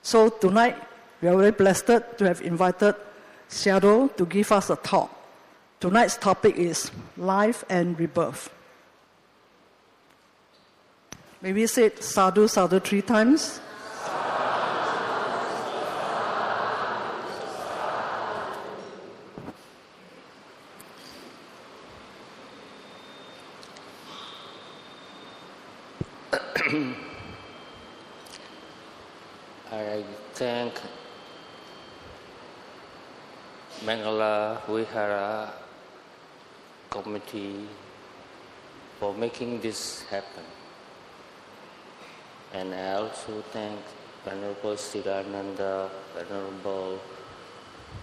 So tonight, we are very blessed to have invited Shadow to give us a talk. Tonight's topic is life and rebirth. May we say sadhu, sadhu 3 times? I thank Mangala Vihara committee for making this happen. And I also thank Venerable Siddhananda, Venerable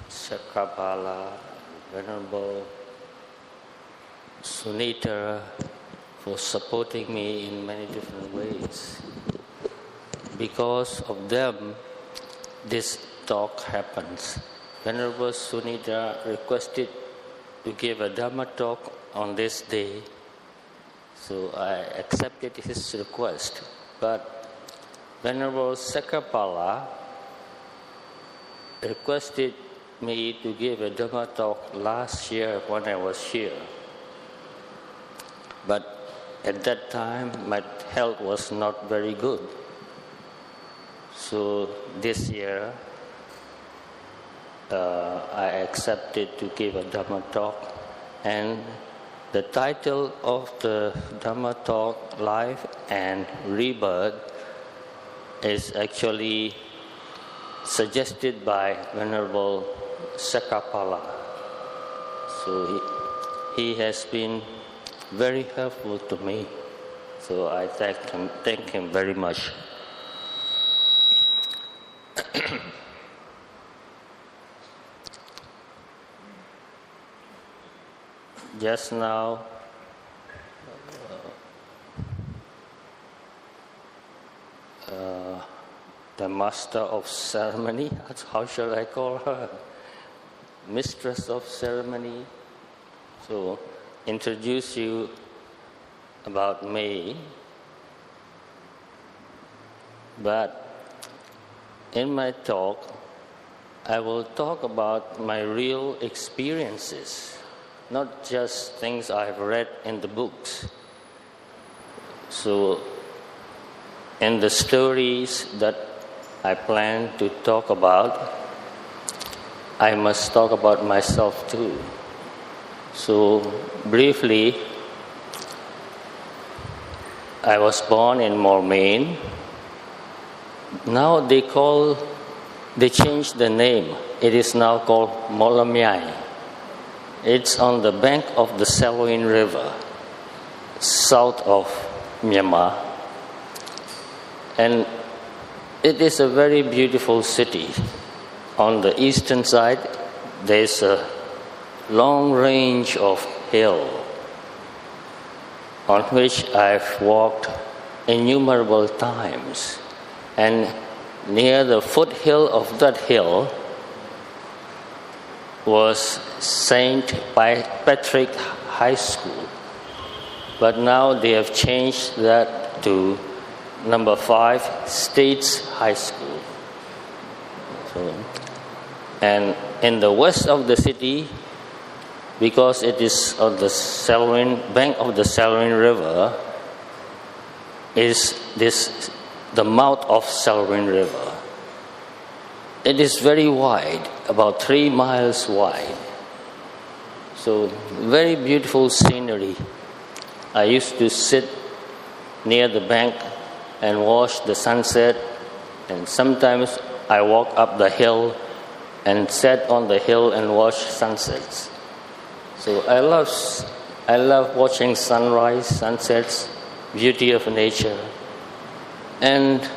Chakrabala, Venerable Sunita for supporting me in many different ways. Because of them, this talk happens. Venerable Sunita requested to give a Dhamma talk on this day, so I accepted his request. But Venerable Chakrabala requested me to give a Dhamma talk last year when I was here. But at that time, my health was not very good. So this year, I accepted to give a Dhamma talk, and the title of the Dhamma talk, Life and Rebirth, is actually suggested by Venerable Chakrabala. So he has been very helpful to me. So I thank him very much. Just now, the master of ceremony, how shall I call her? Mistress of ceremony. So, introduce you about me. But in my talk, I will talk about my real experiences, not just things I've read in the books. So, in the stories that I plan to talk about, I must talk about myself too. So, briefly, I was born in Mormain. Now they changed the name. It is now called Molamyai. It's on the bank of the Selwyn River, south of Myanmar. And it is a very beautiful city. On the eastern side, there's a long range of hill on which I've walked innumerable times. And near the foothill of that hill was St. Patrick High School. But now they have changed that to number 5 States High School. And in the west of the city, because it is on the bank of the Selwyn River, is the mouth of Selwyn River. It is very wide, about 3 miles wide. So, very beautiful scenery. I used to sit near the bank and watch the sunset, and sometimes I walk up the hill and sat on the hill and watch sunsets. So I love watching sunrise, sunsets, beauty of nature. And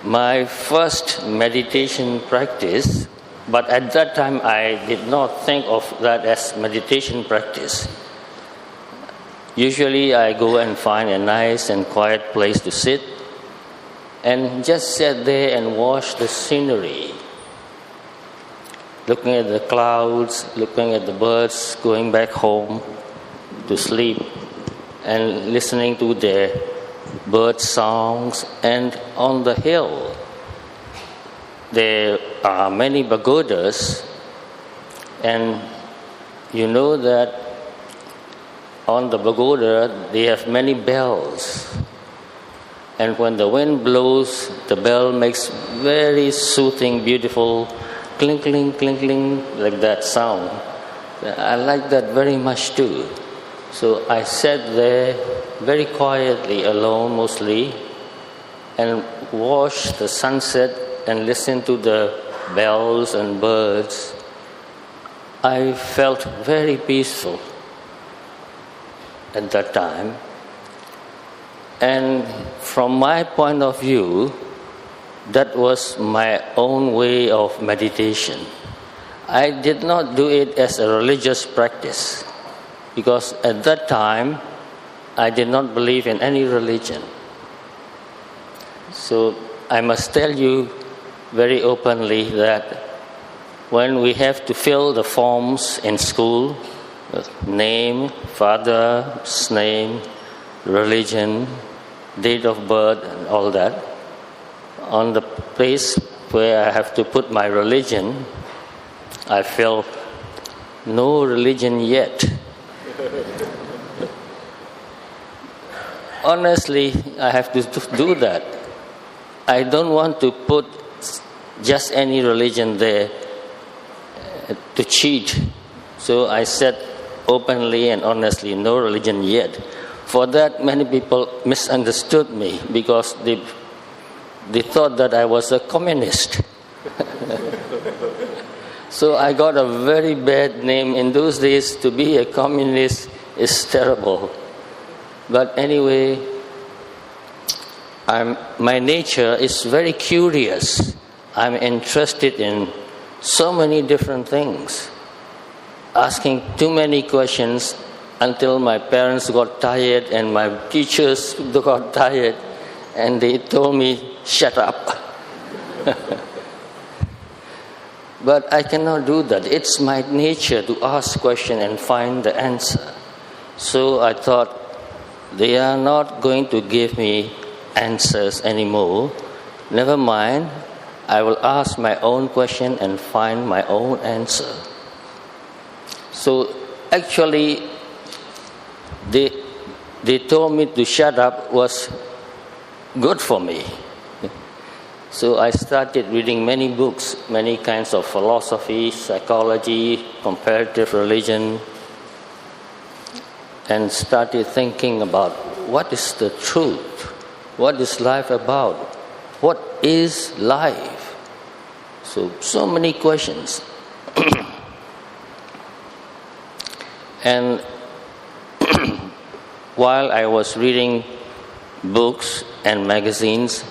my first meditation practice, but at that time I did not think of that as meditation practice. Usually I go and find a nice and quiet place to sit and just sit there and watch the scenery, looking at the clouds, looking at the birds going back home to sleep, and listening to their bird songs. And on the hill, there are many pagodas, and you know that on the pagoda they have many bells. And when the wind blows, the bell makes very soothing, beautiful, clink, like that sound. I like that very much too. So I sat there very quietly, alone mostly, and watched the sunset and listened to the bells and birds. I felt very peaceful at that time. And from my point of view, that was my own way of meditation. I did not do it as a religious practice, because at that time, I did not believe in any religion. So I must tell you very openly that when we have to fill the forms in school, name, father's name, religion, date of birth, and all that, on the place where I have to put my religion, I feel no religion yet. Honestly, I have to do that. I don't want to put just any religion there to cheat. So I said openly and honestly, no religion yet. For that, many people misunderstood me because they thought that I was a communist. So I got a very bad name. In those days, to be a communist is terrible. But anyway, my nature is very curious. I'm interested in so many different things, asking too many questions until my parents got tired and my teachers got tired, and they told me, shut up. But I cannot do that. It's my nature to ask questions and find the answer. So I thought, they are not going to give me answers anymore. Never mind, I will ask my own question and find my own answer. So actually, they told me to shut up was good for me. So I started reading many books, many kinds of philosophy, psychology, comparative religion, and started thinking about what is the truth? What is life about? What is life? So many questions. And while I was reading books and magazines,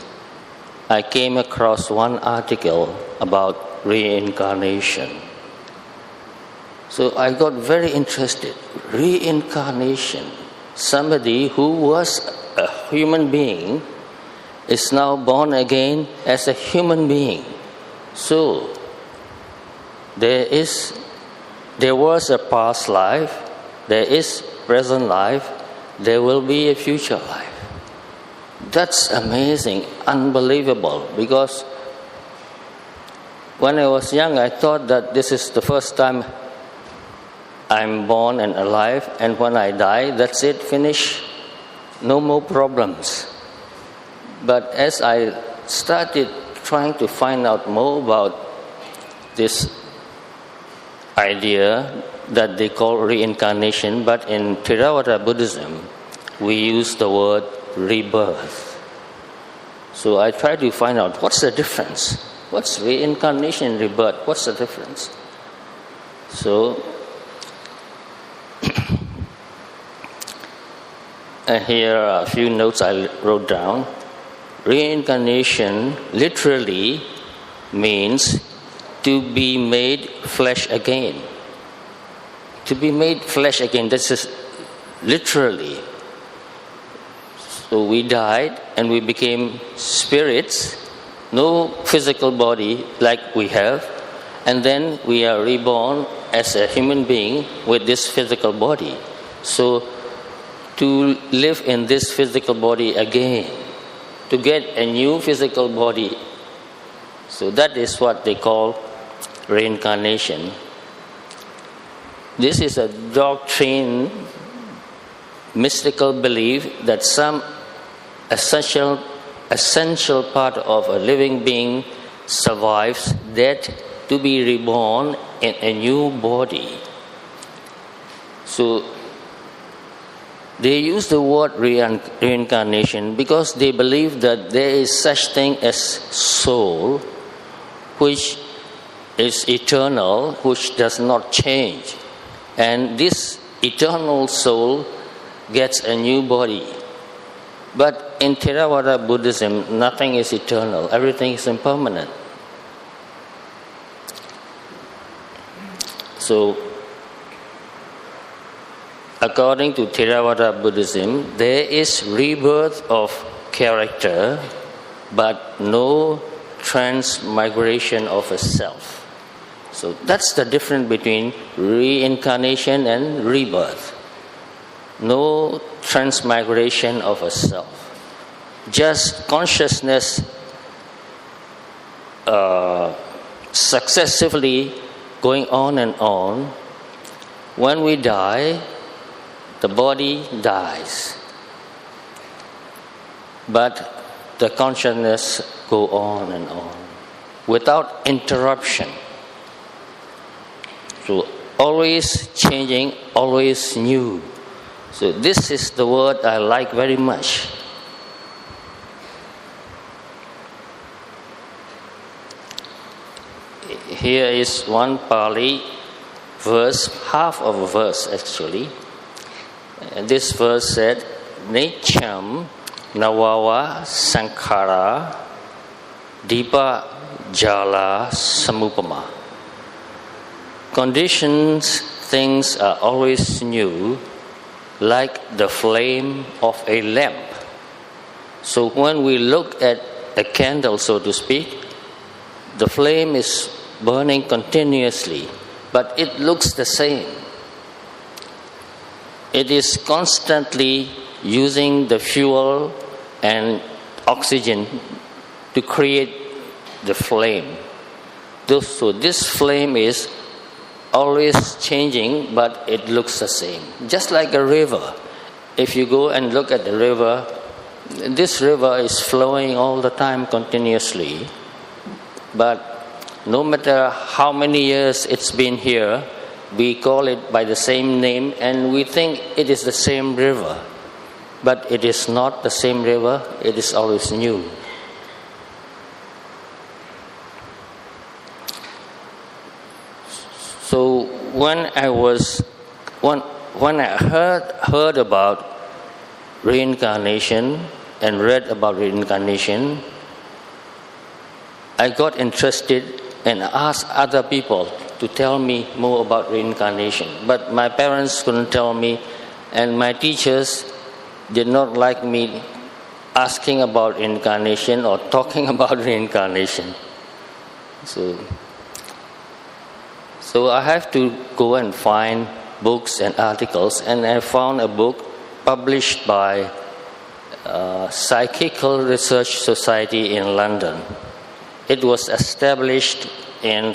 I came across one article about reincarnation. So I got very interested. Reincarnation. Somebody who was a human being is now born again as a human being. So there was a past life, there is present life, there will be a future life. That's amazing, unbelievable, because when I was young, I thought that this is the first time I'm born and alive, and when I die, that's it, finish, no more problems. But as I started trying to find out more about this idea that they call reincarnation, but in Theravada Buddhism, we use the word rebirth. So I tried to find out what's the difference. What's reincarnation and rebirth? What's the difference? So here are a few notes I wrote down. Reincarnation literally means to be made flesh again. To be made flesh again, this is literally. So we died and we became spirits, no physical body like we have, and then we are reborn as a human being with this physical body. So to live in this physical body again, to get a new physical body So that is what they call reincarnation. This is a doctrine, mystical belief that some essential part of a living being survives death to be reborn in a new body. So they use the word reincarnation because they believe that there is such thing as soul, which is eternal, which does not change. And this eternal soul gets a new body. But in Theravada Buddhism, nothing is eternal. Everything is impermanent. So, according to Theravada Buddhism, there is rebirth of character, but no transmigration of a self. So that's the difference between reincarnation and rebirth. No transmigration of a self. Just consciousness successively going on and on. When we die, the body dies. But the consciousness go on and on without interruption. So always changing, always new. So this is the word I like very much. Here is one Pali verse, half of a verse actually. And this verse said, Nicham Nawawa Sankhara Dipa Jala Samupama. Conditions, things are always new, like the flame of a lamp. So when we look at a candle, so to speak, the flame is burning continuously, but it looks the same. It is constantly using the fuel and oxygen to create the flame. So this flame is always changing, but it looks the same. Just like a river. If you go and look at the river, this river is flowing all the time continuously. But no matter how many years it's been here, we call it by the same name and we think it is the same river. But it is not the same river, it is always new. So when I heard about reincarnation and read about reincarnation, I got interested and asked other people to tell me more about reincarnation. But my parents couldn't tell me, and my teachers did not like me asking about reincarnation or talking about reincarnation. So I have to go and find books and articles, and I found a book published by Psychical Research Society in London. It was established in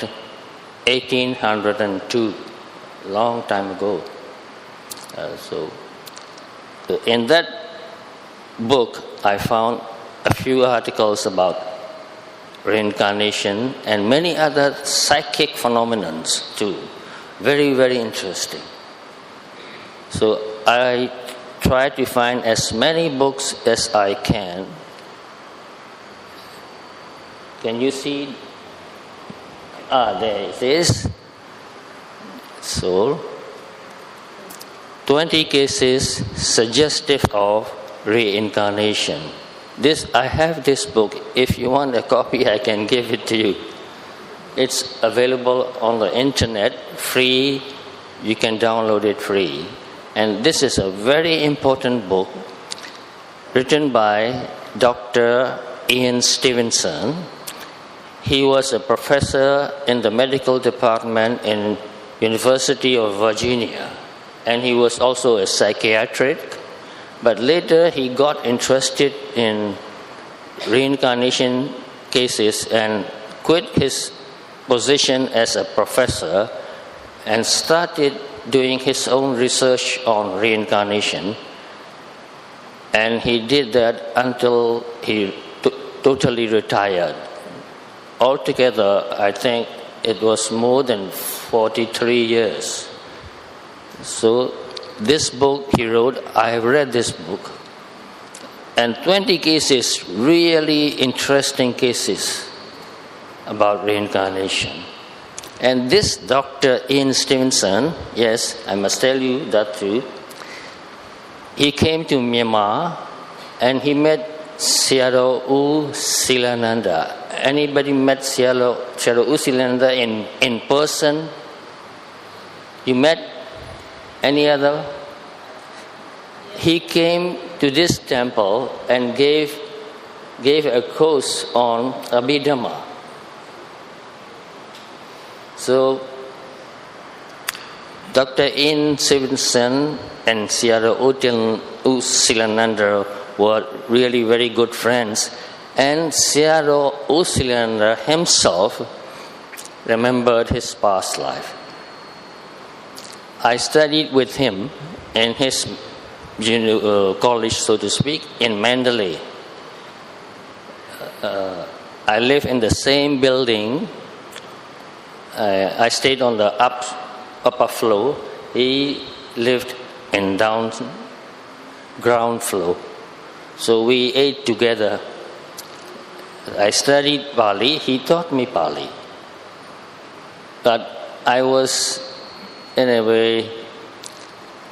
1802, long time ago. So in that book, I found a few articles about reincarnation and many other psychic phenomena too. Very, very interesting. So I try to find as many books as I can. Can you see? There it is. So 20 cases suggestive of reincarnation. I have this book. If you want a copy, I can give it to you. It's available on the internet, free. You can download it free. And this is a very important book written by Dr. Ian Stevenson. He was a professor in the medical department in University of Virginia. And he was also a psychiatric. But later he got interested in reincarnation cases and quit his position as a professor and started doing his own research on reincarnation. And he did that until he totally retired. Altogether, I think it was more than 43 years. So this book he wrote, I have read this book, and 20 cases, really interesting cases about reincarnation. And this Dr. Ian Stevenson, yes, I must tell you that too, he came to Myanmar and he met Sayadaw U Silananda. Anybody met Sayadaw U Silananda in person? You met any other? He came to this temple and gave a course on Abhidhamma. So Dr. Ian Stevenson and Sayadaw U Silananda were really very good friends, and Sayadaw U Silananda himself remembered his past life. I studied with him in his college, so to speak, in Mandalay. I live in the same building. I stayed on the upper floor. He lived in ground floor. So we ate together. I studied Pali. He taught me Pali. But I was, in a way,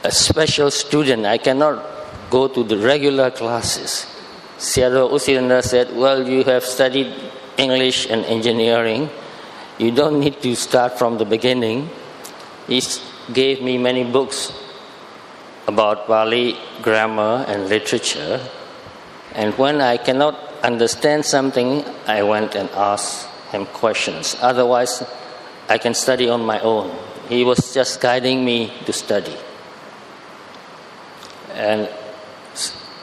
a special student. I cannot go to the regular classes. Sayadaw U Silananda said, well, you have studied English and engineering. You don't need to start from the beginning. He gave me many books about Pali grammar and literature. And when I cannot understand something, I went and asked him questions. Otherwise, I can study on my own. He was just guiding me to study. And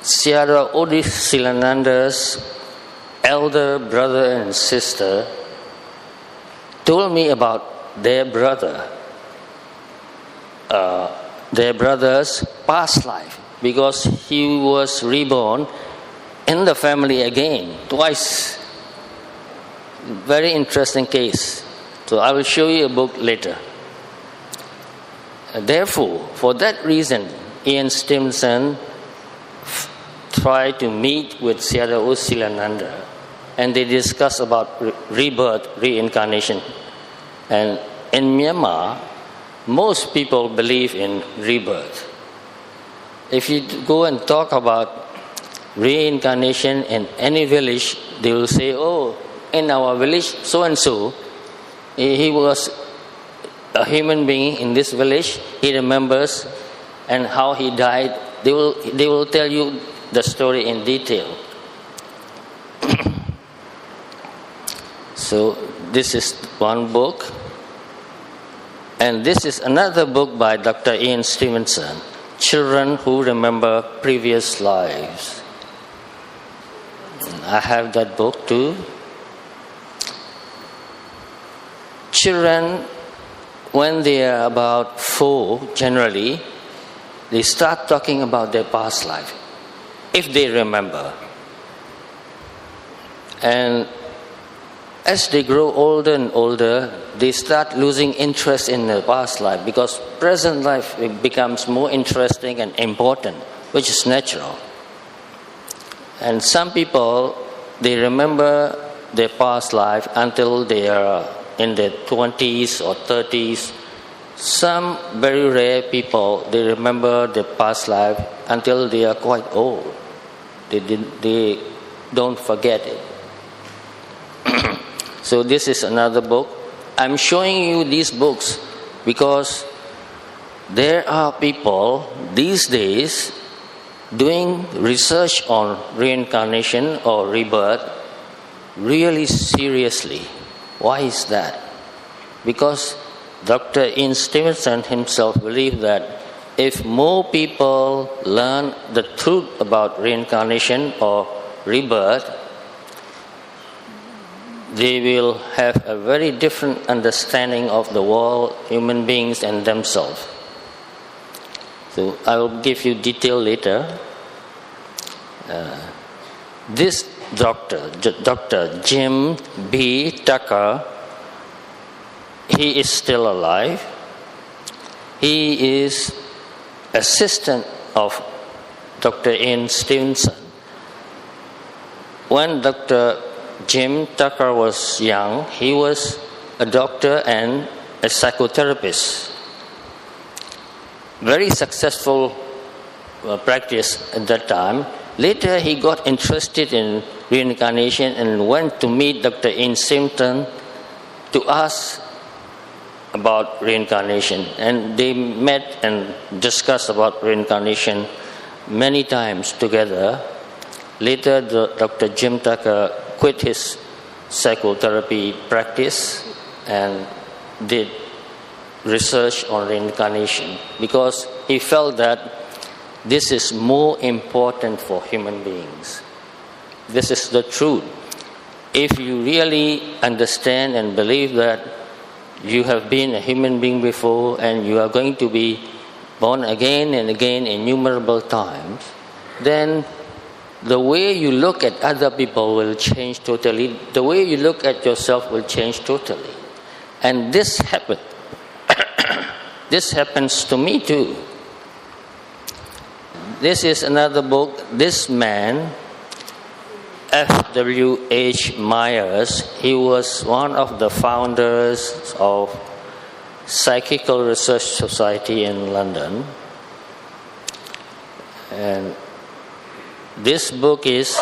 Sayadaw U Silananda's elder brother and sister told me about their brother's past life, because he was reborn in the family again, twice. Very interesting case. So I will show you a book later. Therefore, for that reason, Ian Stevenson tried to meet with Sayadaw U Silananda, and they discussed about rebirth, reincarnation. And in Myanmar, most people believe in rebirth. If you go and talk about reincarnation in any village, they will say, oh, in our village, so-and-so, he was a human being in this village, he remembers, and how he died. They will tell you the story in detail. So this is one book. And this is another book by Dr. Ian Stevenson, Children Who Remember Previous Lives. I have that book too. Children, when they are about 4, generally, they start talking about their past life, if they remember. And as they grow older and older, they start losing interest in their past life, because present life becomes more interesting and important, which is natural. And some people, they remember their past life until they are in their 20s or 30s. Some very rare people, they remember their past life until they are quite old. They don't forget it. So this is another book. I'm showing you these books because there are people these days doing research on reincarnation or rebirth really seriously. Why is that? Because Dr. Ian Stevenson himself believed that if more people learn the truth about reincarnation or rebirth, they will have a very different understanding of the world, human beings, and themselves. So I will give you detail later. This Dr. Jim B. Tucker, he is still alive. He is assistant of Dr. Ian Stevenson. When Dr. Jim Tucker was young, he was a doctor and a psychotherapist. Very successful practice at that time. Later, he got interested in reincarnation and went to meet Dr. Ian Stevenson to ask about reincarnation. And they met and discussed about reincarnation many times together. Later, Dr. Jim Tucker quit his psychotherapy practice and did research on reincarnation because he felt that this is more important for human beings. This is the truth. If you really understand and believe that you have been a human being before and you are going to be born again and again innumerable times, then the way you look at other people will change totally. The way you look at yourself will change totally. And this happened. This happens to me too. This is another book. This man, F.W.H. Myers, he was one of the founders of Psychical Research Society in London. And this book is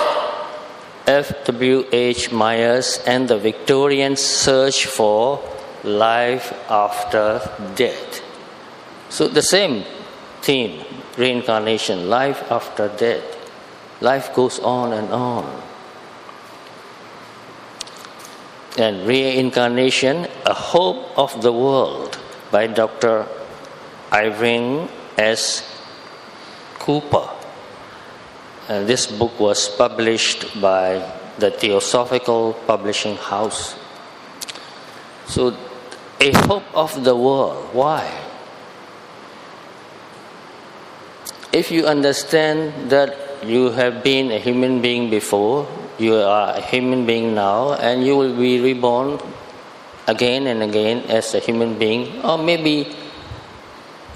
F.W.H. Myers and the Victorian Search for Life After Death. So the same theme, reincarnation, life after death. Life goes on and on. And Reincarnation, A Hope of the World by Dr. Irving S. Cooper. And this book was published by the Theosophical Publishing House. So, A Hope of the World. Why? If you understand that you have been a human being before, you are a human being now, and you will be reborn again and again as a human being, or maybe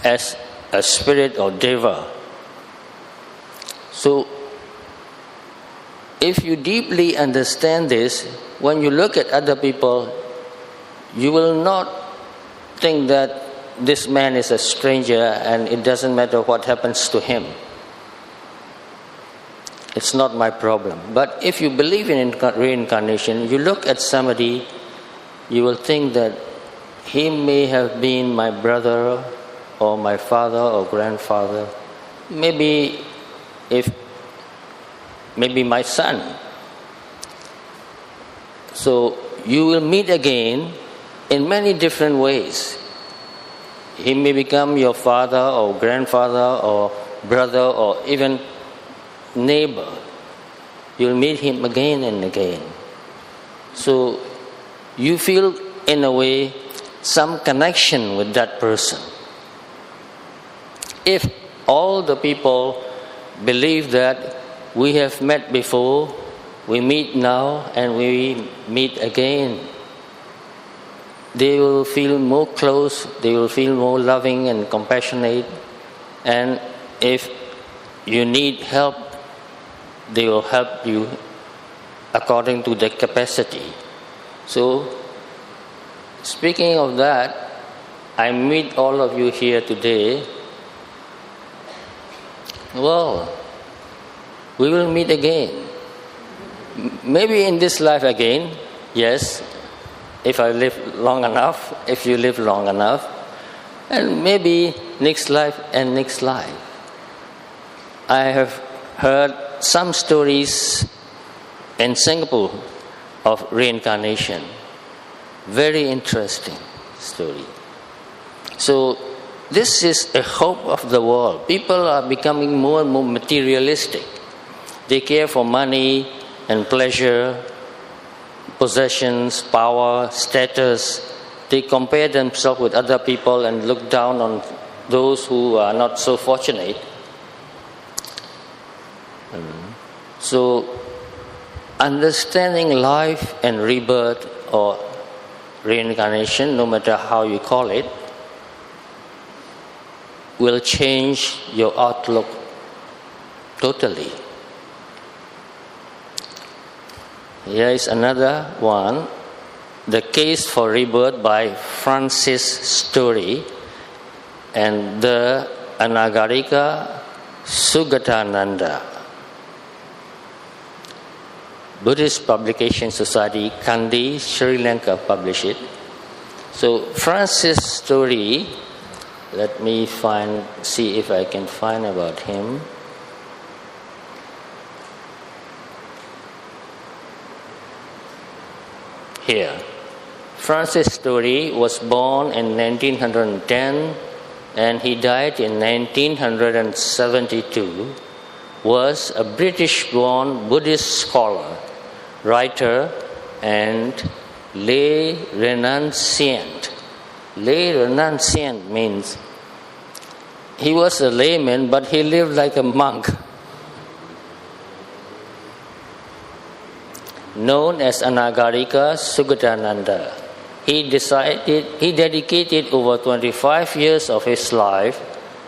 as a spirit or deva. So, if you deeply understand this, when you look at other people, you will not think that this man is a stranger and it doesn't matter what happens to him. It's not my problem. But if you believe in reincarnation, you look at somebody, you will think that he may have been my brother or my father or grandfather, maybe my son. So you will meet again in many different ways. He may become your father or grandfather or brother or even neighbor. You'll meet him again and again. So you feel, in a way, some connection with that person. If all the people believe that we have met before, we meet now, and we meet again, they will feel more close, they will feel more loving and compassionate, and if you need help, they will help you according to their capacity. So, speaking of that, I meet all of you here today. Well, we will meet again. Maybe in this life again, yes, if I live long enough, if you live long enough, and maybe next life and next life. I have heard some stories in Singapore of reincarnation. Very interesting story. So this is a hope of the world. People are becoming more and more materialistic. They care for money and pleasure, possessions, power, status. They compare themselves with other people and look down on those who are not so fortunate. So, understanding life and rebirth or reincarnation, no matter how you call it, will change your outlook totally. Here is another one, The Case for Rebirth by Francis Story and the Anagarika Sugatananda. Buddhist Publication Society, Kandy, Sri Lanka, published it. So Francis Story, let me see if I can find about him. Here. Francis Story was born in 1910 and he died in 1972, was a British-born Buddhist scholar, writer, and lay renunciant. Lay renunciant means he was a layman, but he lived like a monk. Known as Anagarika Sugatananda, he dedicated over 25 years of his life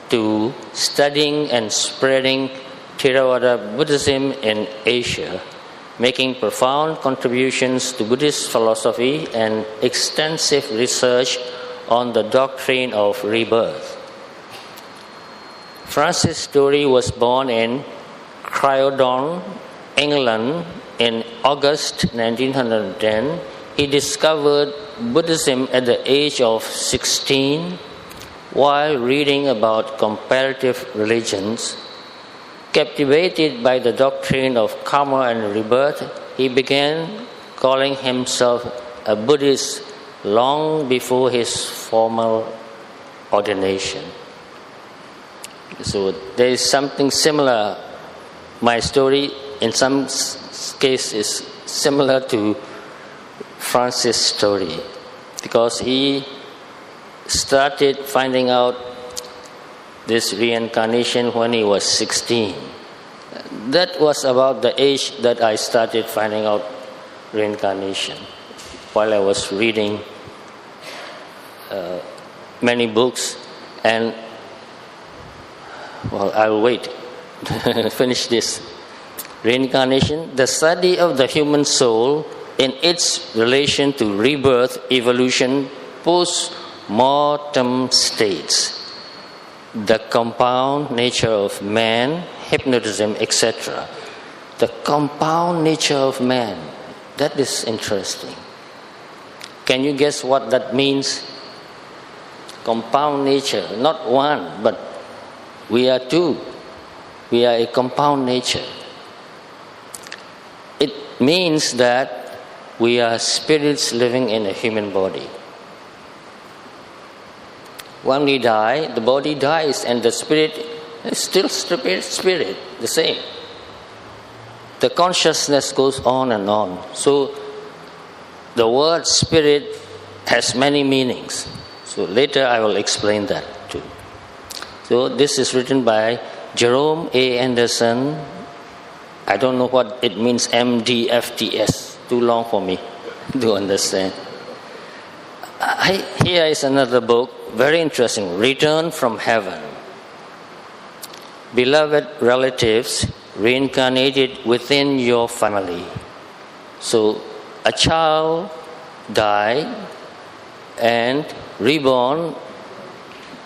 to studying and spreading Theravada Buddhism in Asia, making profound contributions to Buddhist philosophy and extensive research on the doctrine of rebirth. Francis Story was born in Croydon, England in August 1910. He discovered Buddhism at the age of 16 while reading about comparative religions. Captivated by the doctrine of karma and rebirth, he began calling himself a Buddhist long before his formal ordination. So there is something similar. My story in some case is similar to Francis' story, because he started finding out this reincarnation when he was 16. That was about the age that I started finding out reincarnation, while I was reading many books. And I'll wait finish this. Reincarnation, the study of the human soul in its relation to rebirth, evolution, post-mortem states, the compound nature of man, hypnotism, etc. The compound nature of man, that is interesting. Can you guess what that means? Compound nature, not one, but we are two. We are a compound nature. It means that we are spirits living in a human body. When we die, the body dies and the spirit is still spirit, the same. The consciousness goes on and on. So the word spirit has many meanings. So later I will explain that too. So this is written by Jerome A. Anderson. I don't know what it means, MDFTS. Too long for me to understand. Here is another book, very interesting, Return from Heaven. Beloved relatives reincarnated within your family. So a child died and reborn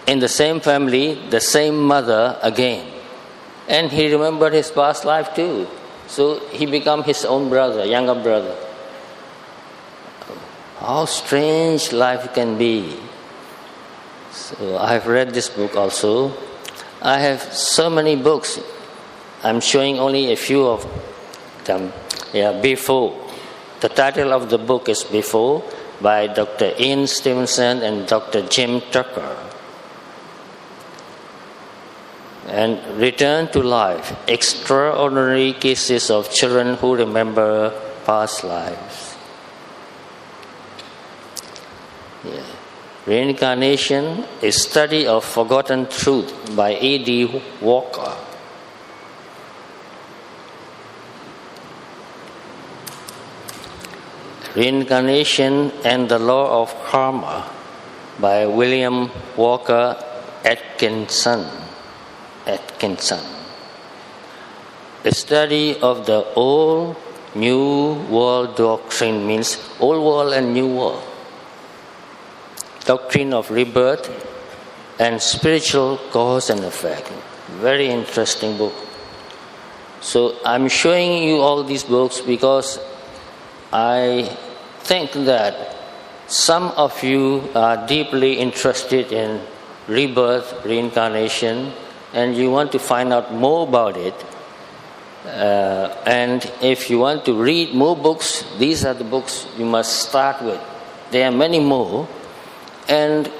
in the same family, the same mother again. And he remembered his past life too. So he became his own brother, younger brother. How strange life can be. So I have read this book also. I have so many books. I'm showing only a few of them. Before. The title of the book is Before, by Dr. Ian Stevenson and Dr. Jim Tucker. And Return to Life, Extraordinary Cases of Children Who Remember Past Lives. Yeah. Reincarnation, a study of forgotten truth by A.D. Walker. Reincarnation and the Law of Karma by William Walker Atkinson. A study of the old New World doctrine, means old world and new world. Doctrine of rebirth and spiritual cause and effect. Very interesting book. So I'm showing you all these books because I think that some of you are deeply interested in rebirth, reincarnation, and you want to find out more about it. And if you want to read more books, these are the books you must start with. There are many more. And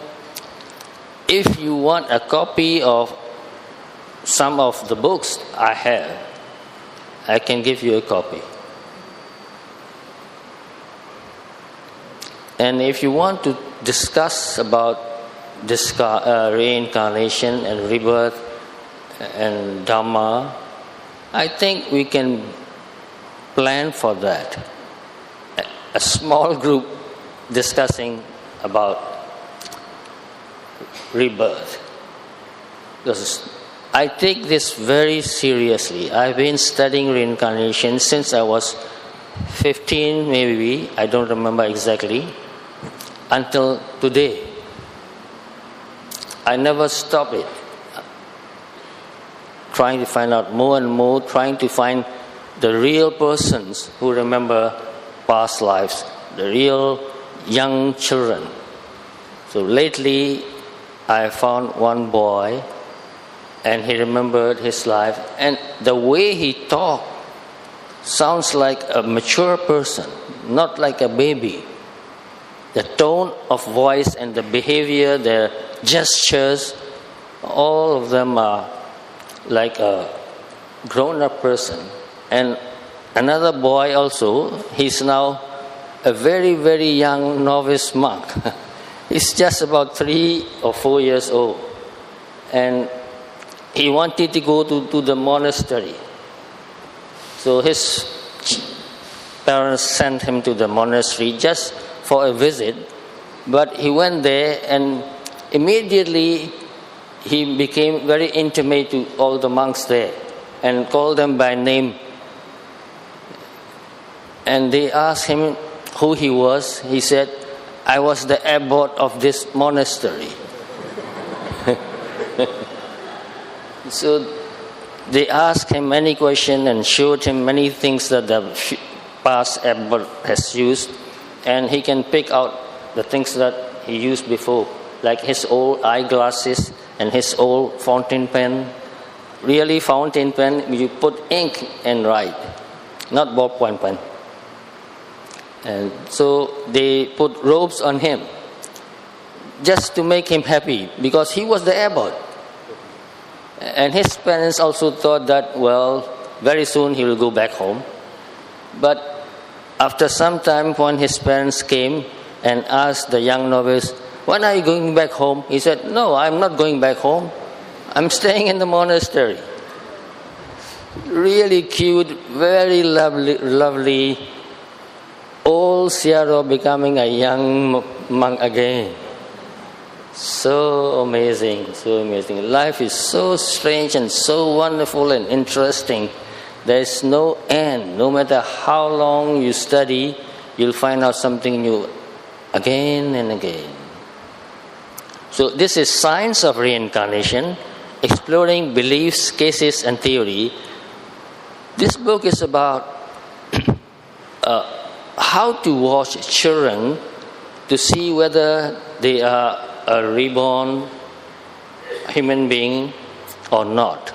if you want a copy of some of the books I have, I can give you a copy. And if you want to discuss about reincarnation and rebirth and Dhamma, I think we can plan for that. A small group discussing about rebirth. Because I take this very seriously. I've been studying reincarnation since I was 15 maybe, I don't remember exactly, until today. I never stop it. Trying to find out more and more, trying to find the real persons who remember past lives, the real young children. So lately, I found one boy, and he remembered his life, and the way he talked sounds like a mature person, not like a baby. The tone of voice and the behavior, the gestures, all of them are like a grown-up person. And another boy also, he's now a very, very young novice monk. He's just about 3 or 4 years old. And he wanted to go to the monastery. So his parents sent him to the monastery just for a visit. But he went there and immediately he became very intimate to all the monks there and called them by name. And they asked him who he was. He said, I was the abbot of this monastery. So they asked him many questions and showed him many things that the past abbot has used, and he can pick out the things that he used before, like his old eyeglasses and his old fountain pen. Really, fountain pen, you put ink and write, not ballpoint pen. And so they put robes on him just to make him happy because he was the abbot. And his parents also thought that, well, very soon he will go back home. But after some time, when his parents came and asked the young novice, when are you going back home? He said, no, I'm not going back home. I'm staying in the monastery. Really cute, very lovely. Old Sayadaw becoming a young monk again. So amazing, so amazing. Life is so strange and so wonderful and interesting. There is no end. No matter how long you study, you'll find out something new again and again. So this is Science of Reincarnation, Exploring Beliefs, Cases and Theory. This book is about how to watch children to see whether they are a reborn human being or not.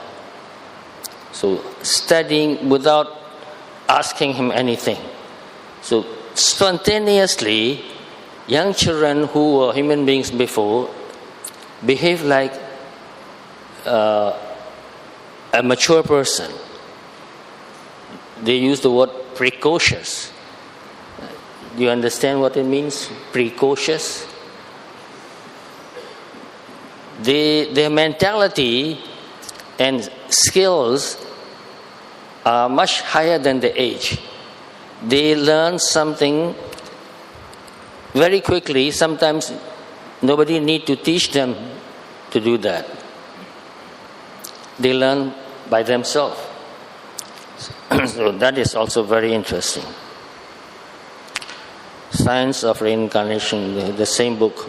So studying without asking him anything. So spontaneously, young children who were human beings before behave like a mature person. They use the word precocious. Do you understand what it means? Precocious? their mentality and skills are much higher than the age. They learn something very quickly. Sometimes nobody need to teach them to do that. They learn by themselves. So that is also very interesting. Science of Reincarnation, the same book.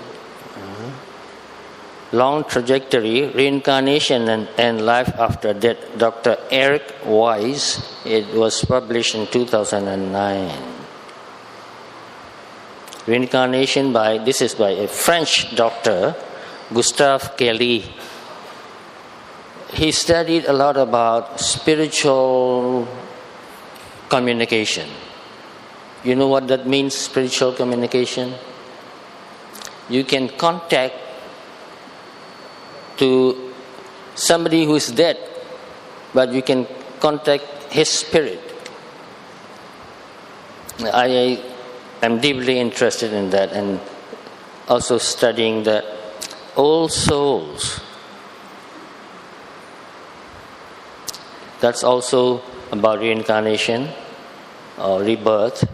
Long Trajectory, Reincarnation and Life After Death, Dr. Eric Weiss. It was published in 2009. Reincarnation this is by a French doctor, Gustave Kelly. He studied a lot about spiritual communication. You know what that means, spiritual communication? You can contact to somebody who is dead, but you can contact his spirit. I am deeply interested in that, and also studying the old souls. That's also about reincarnation or rebirth,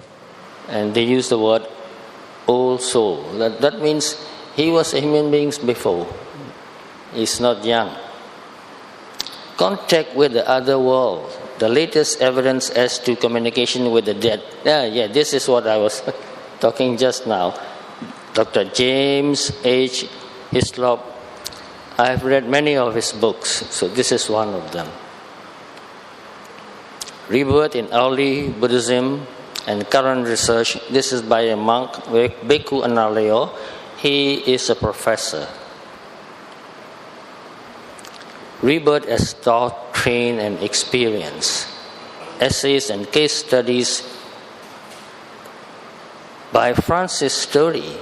and they use the word old soul. That means he was a human being before. He's not young. Contact with the other world. The latest evidence as to communication with the dead. This is what I was talking just now. Dr. James H. Hislop. I've read many of his books, so this is one of them. Rebirth in Early Buddhism and Current Research. This is by a monk, Bhikkhu Analayo. He is a professor. Rebirth as Doctrine and Experience. Essays and case studies by Francis Story.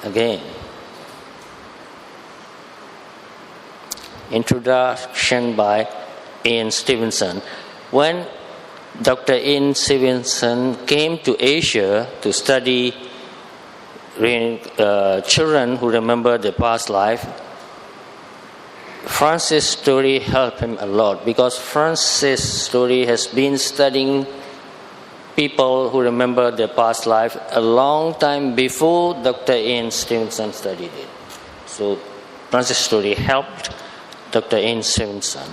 Again. Introduction by Ian Stevenson. When Dr. Ian Stevenson came to Asia to study children who remember their past life, Francis Story helped him a lot, because Francis Story has been studying people who remember their past life a long time before Dr. Ian Stevenson studied it. So Francis Story helped Dr. Ian Stevenson.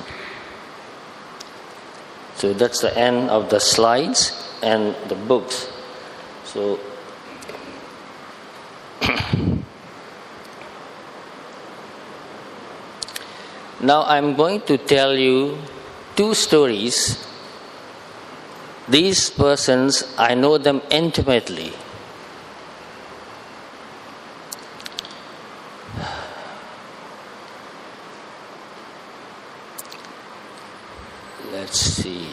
So that's the end of the slides and the books. So now I'm going to tell you two stories. These persons, I know them intimately. Let's see.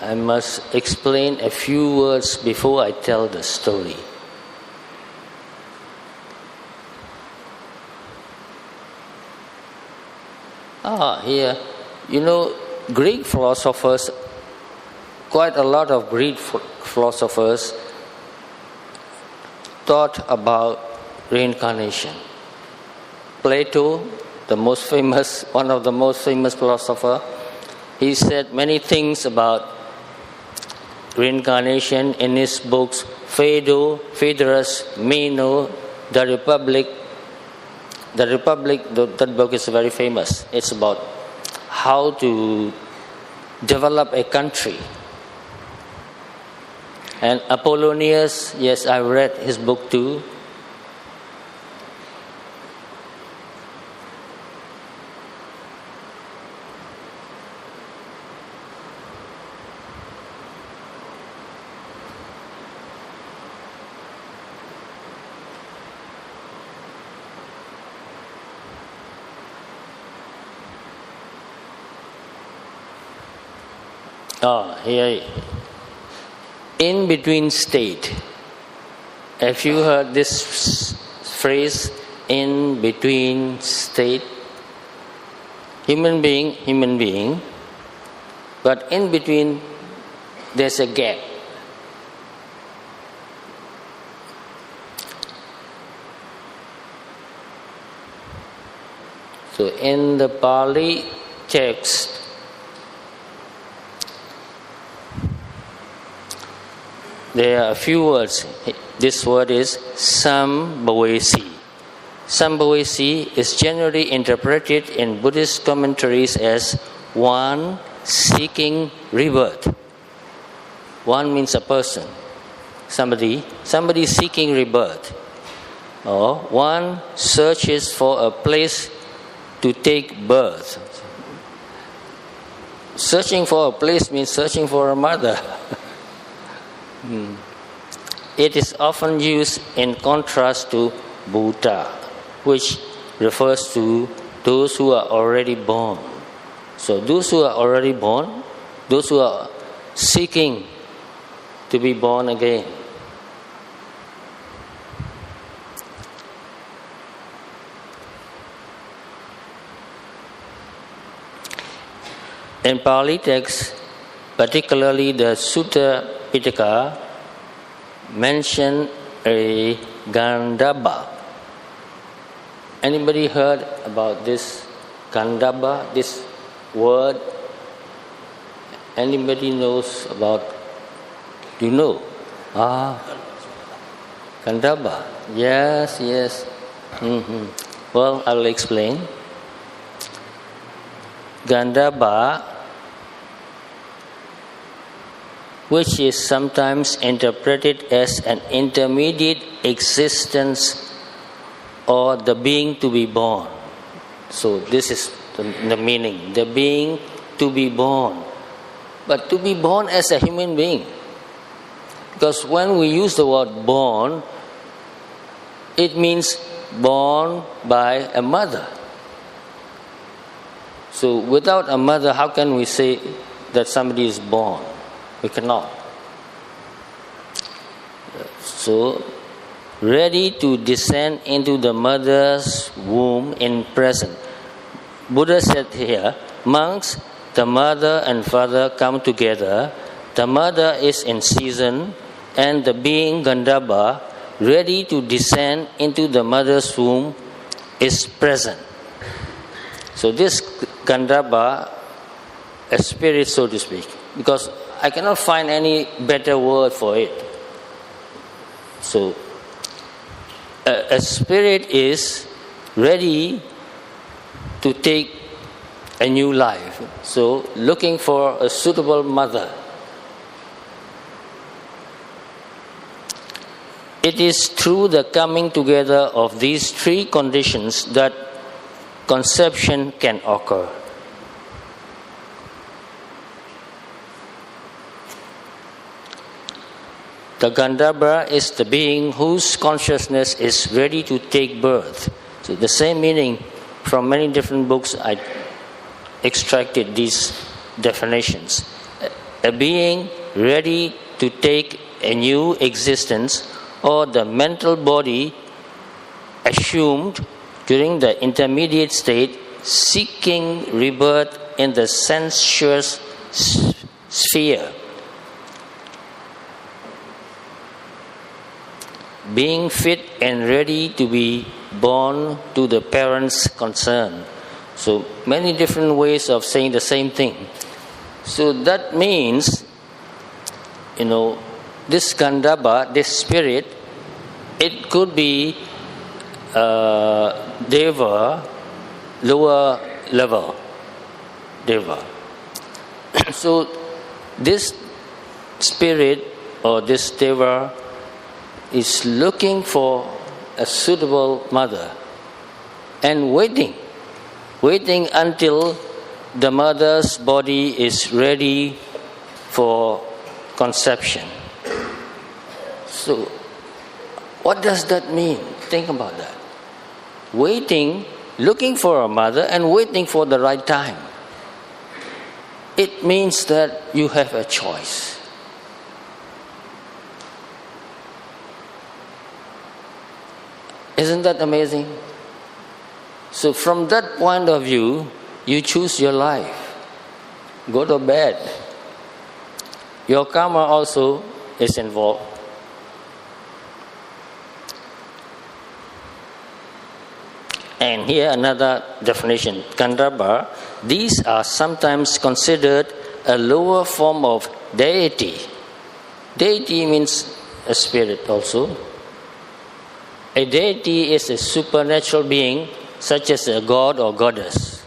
I must explain a few words before I tell the story. Here, Greek philosophers, quite a lot of Greek philosophers thought about reincarnation. Plato, one of the most famous philosopher, he said many things about reincarnation in his books Phaedo, Phaedrus, Meno, The Republic. The Republic, that book is very famous. It's about how to develop a country. And Apollonius, yes, I read his book too. Here, in between state. Have you heard this phrase, in between state? Human being, but in between there's a gap. So in the Pali text, there are a few words. This word is Sambhavesi. Sambhavesi is generally interpreted in Buddhist commentaries as one seeking rebirth. One means a person, somebody seeking rebirth. Or one searches for a place to take birth. Searching for a place means searching for a mother. It is often used in contrast to Buddha, which refers to those who are already born. So those who are already born, those who are seeking to be born again. In Pali text, particularly the Sutta Pitaka, mention a Gandhabba. Anybody heard about this Gandhabba, this word? Anybody knows about? Do you know? Gandhabba. Yes. Well, I will explain. Gandhabba, which is sometimes interpreted as an intermediate existence or the being to be born. So this is the meaning, the being to be born. But to be born as a human being. Because when we use the word born, it means born by a mother. So without a mother, how can we say that somebody is born? We cannot. So, ready to descend into the mother's womb in present. Buddha said here, monks, the mother and father come together. The mother is in season, and the being Gandhabba, ready to descend into the mother's womb, is present. So this Gandhabba, a spirit, so to speak, because I cannot find any better word for it. So, a spirit is ready to take a new life. So, looking for a suitable mother. It is through the coming together of these three conditions that conception can occur. The Gandhabba is the being whose consciousness is ready to take birth. So the same meaning from many different books, I extracted these definitions. A being ready to take a new existence, or the mental body assumed during the intermediate state, seeking rebirth in the sensuous sphere. Being fit and ready to be born to the parents concerned. So many different ways of saying the same thing. So that means, this Gandhabba, this spirit, it could be Deva, lower level Deva. So this spirit or this Deva is looking for a suitable mother and waiting until the mother's body is ready for conception. So, what does that mean? Think about that. Waiting, looking for a mother and waiting for the right time. It means that you have a choice. Isn't that amazing? So from that point of view, you choose your life. Go to bed. Your karma also is involved. And here another definition, Gandharva, these are sometimes considered a lower form of deity. Deity means a spirit also. A deity is a supernatural being such as a god or goddess.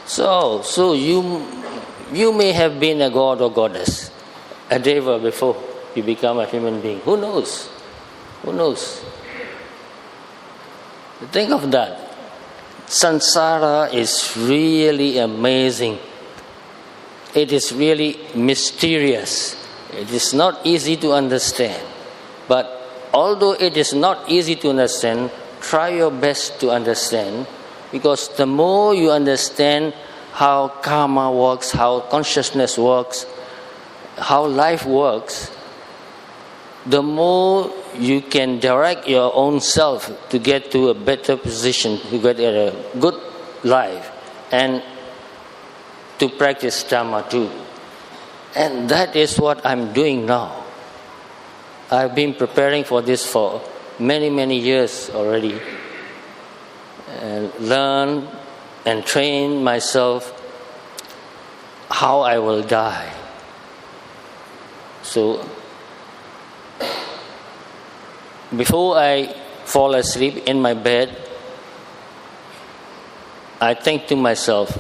So you may have been a god or goddess, a deva before you become a human being. Who knows? Who knows? Think of that. Samsara is really amazing. It is really mysterious. It is not easy to understand. But although it is not easy to understand, try your best to understand, because the more you understand how karma works, how consciousness works, how life works, the more you can direct your own self to get to a better position, to get a good life, and to practice Dhamma too. And that is what I'm doing now. I've been preparing for this for many years already, and learn and train myself how I will die. So before I fall asleep in my bed, I think to myself,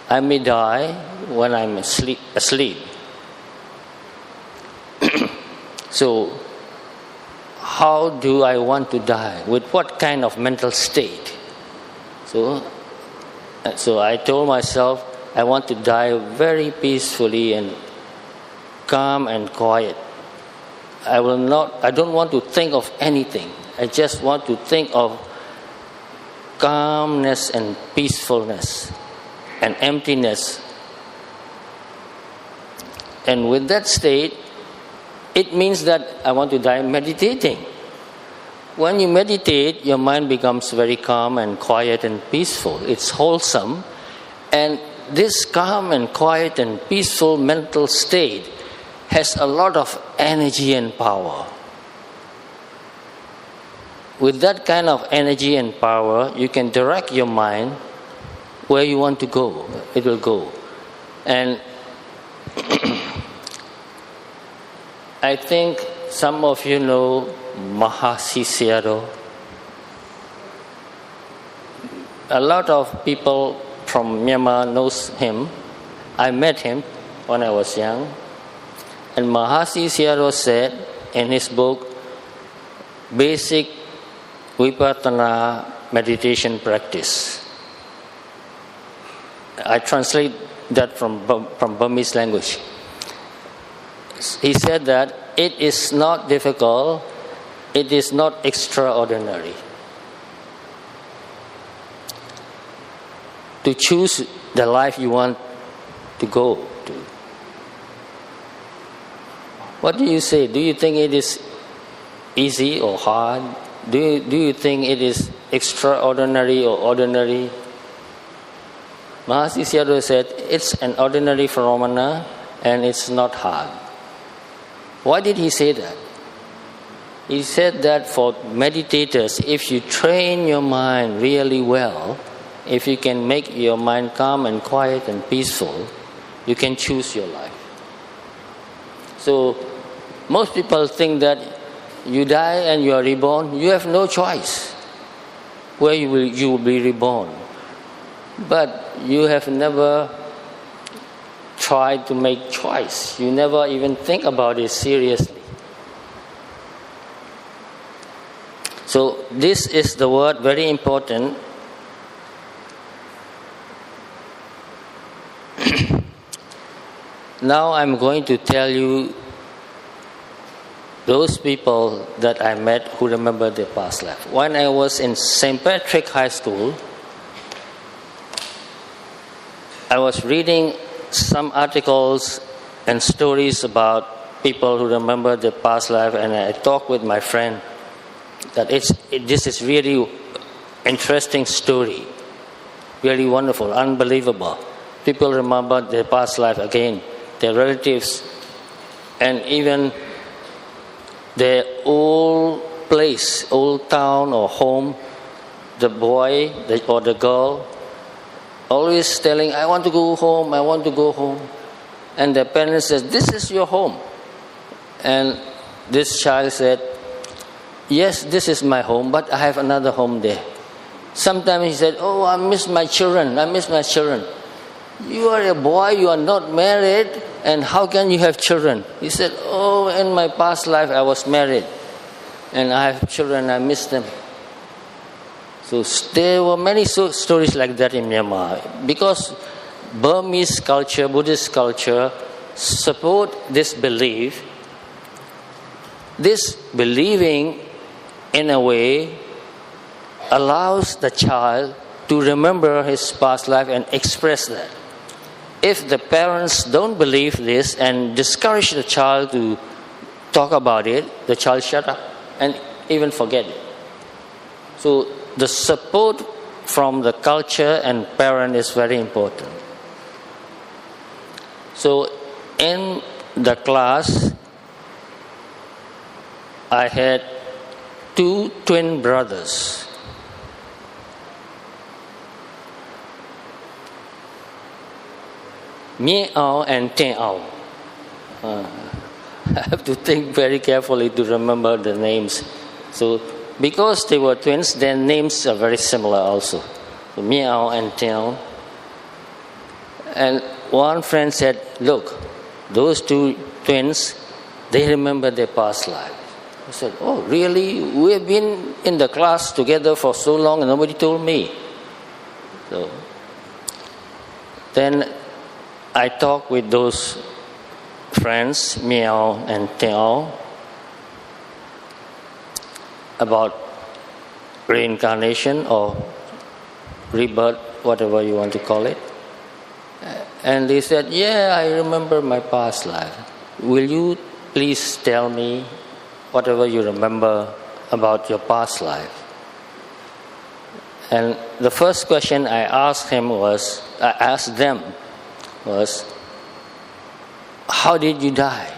I may die when I'm asleep. So, how do I want to die? With what kind of mental state? So I told myself, I want to die very peacefully and calm and quiet. I don't want to think of anything. I just want to think of calmness and peacefulness and emptiness. And with that state, it means that I want to die meditating. When you meditate, your mind becomes very calm and quiet and peaceful. It's wholesome. And this calm and quiet and peaceful mental state has a lot of energy and power. With that kind of energy and power, you can direct your mind where you want to go. It will go. And I think some of you know Mahasi Sayadaw. A lot of people from Myanmar knows him. I met him when I was young. And Mahasi Sayadaw said in his book, Basic Vipassana Meditation Practice. I translate that from Burmese language. He said that it is not difficult, it is not extraordinary to choose the life you want to go to. What do you say? Do you think it is easy or hard? Do you think it is extraordinary or ordinary? Mahasi Sayadaw said it's an ordinary phenomena and it's not hard. Why did he say that? He said that for meditators, if you train your mind really well, if you can make your mind calm and quiet and peaceful, you can choose your life. So most people think that you die and you are reborn. You have no choice where you will be reborn. But you have never tried to make choice. You never even think about it seriously. So this is the word, very important. Now I'm going to tell you those people that I met who remember their past life. When I was in St. Patrick High School, I was reading some articles and stories about people who remember their past life, and I talked with my friend that this is really interesting story, really wonderful, unbelievable. People remember their past life again, their relatives, and even their old place, old town or home, the boy or the girl always telling, I want to go home, I want to go home. And the parents said, this is your home. And this child said, yes, this is my home, but I have another home there. Sometimes he said, oh, I miss my children, I miss my children. You are a boy, you are not married, and how can you have children? He said, oh, in my past life I was married, and I have children, I miss them. So there were many stories like that in Myanmar. Because Burmese culture, Buddhist culture, support this belief. This believing, in a way, allows the child to remember his past life and express that. If the parents don't believe this and discourage the child to talk about it, the child shut up and even forget it. So the support from the culture and parent is very important. So in the class, I had 2 twin brothers. Mie Ao and Ten Ao. I have to think very carefully to remember the names. So, because they were twins, their names are very similar also. So, Mie Ao and Ten Ao. And one friend said, look, those 2 twins, they remember their past life. I said, oh, really? We have been in the class together for so long and nobody told me. So, then I talked with those friends, Miao and Teo, about reincarnation or rebirth, whatever you want to call it. And they said, yeah, I remember my past life. Will you please tell me whatever you remember about your past life? And the first question I asked them was, how did you die?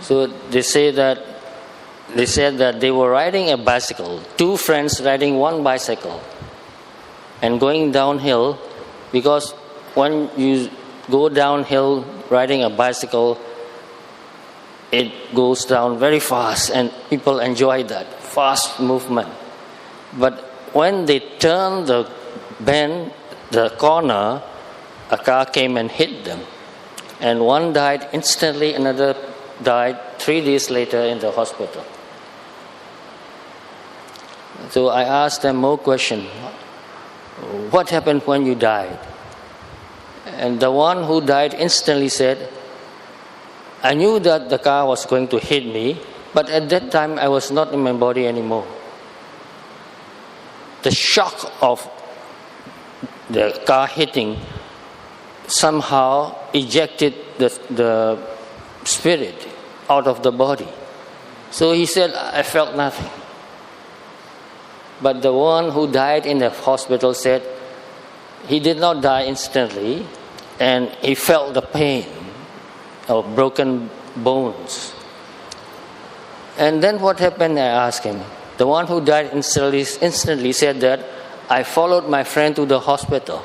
So they said that they were riding a bicycle, 2 friends riding 1 bicycle and going downhill, because when you go downhill riding a bicycle, it goes down very fast and people enjoy that fast movement. But when they turned the bend, the corner, a car came and hit them. And one died instantly, another died 3 days later in the hospital. So I asked them more questions. What happened when you died? And the one who died instantly said, I knew that the car was going to hit me, but at that time I was not in my body anymore. The shock of the car hitting somehow ejected the spirit out of the body. So he said, I felt nothing. But the one who died in the hospital said he did not die instantly and he felt the pain of broken bones. And then what happened, I asked him. The one who died instantly said that I followed my friend to the hospital.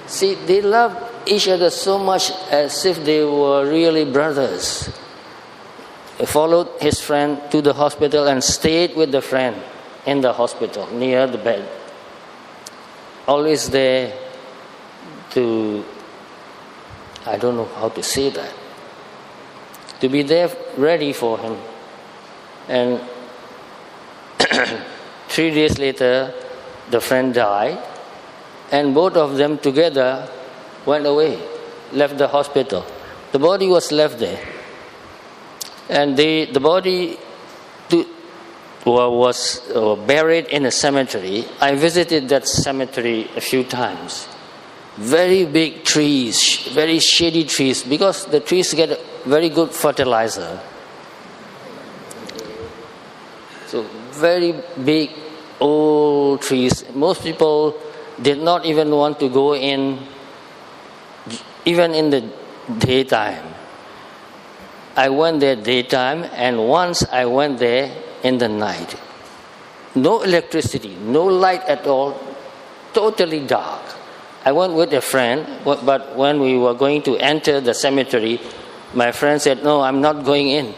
See, they loved each other so much as if they were really brothers. He followed his friend to the hospital and stayed with the friend in the hospital, near the bed. Always there to, I don't know how to say that, to be there ready for him. And 3 days later, the friend died, and both of them together went away, left the hospital. The body was left there. And the body was buried in a cemetery. I visited that cemetery a few times. Very big trees, very shady trees, because the trees get very good fertilizer. So very big, old trees. Most people did not even want to go in, even in the daytime. I went there daytime, and once I went there in the night. No electricity, no light at all, totally dark. I went with a friend, but when we were going to enter the cemetery, my friend said, "No, I'm not going in."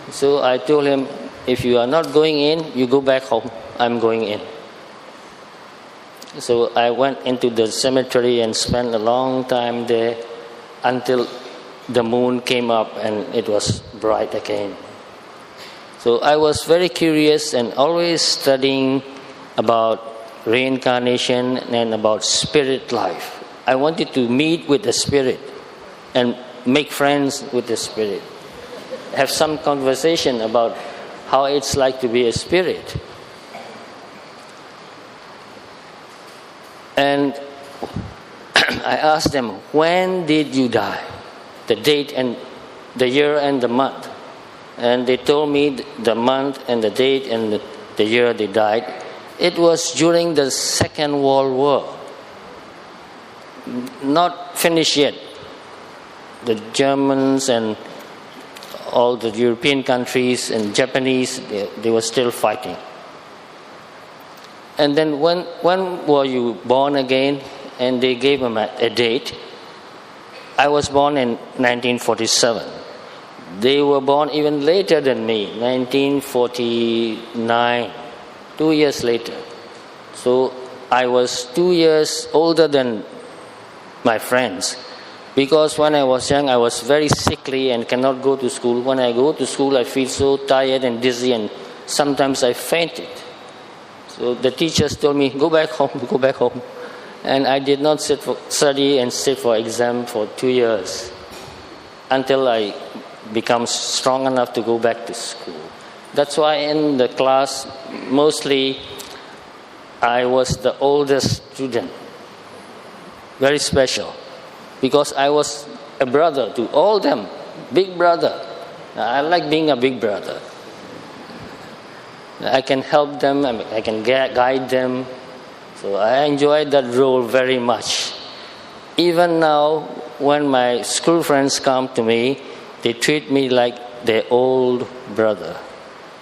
So I told him, "If you are not going in, you go back home. I'm going in." So I went into the cemetery and spent a long time there until the moon came up and it was bright again. So I was very curious and always studying about reincarnation and about spirit life. I wanted to meet with the spirit and make friends with the spirit. Have some conversation about how it's like to be a spirit. And I asked them, "When did you die?" The date and the year and the month. And they told me the month and the date and the year they died. It was during the Second World War. Not finished yet. The Germans and all the European countries and Japanese, they were still fighting. And then when were you born again? And they gave them a date. I was born in 1947. They were born even later than me, 1949, 2 years later. So I was 2 years older than my friends. Because when I was young, I was very sickly and cannot go to school. When I go to school, I feel so tired and dizzy, and sometimes I fainted. So the teachers told me, "Go back home, go back home." And I did not study and sit for exam for 2 years until I become strong enough to go back to school. That's why in the class, mostly I was the oldest student. Very special. Because I was a brother to all them, big brother. I like being a big brother. I can help them, I can guide them. So I enjoyed that role very much. Even now, when my school friends come to me, they treat me like their old brother.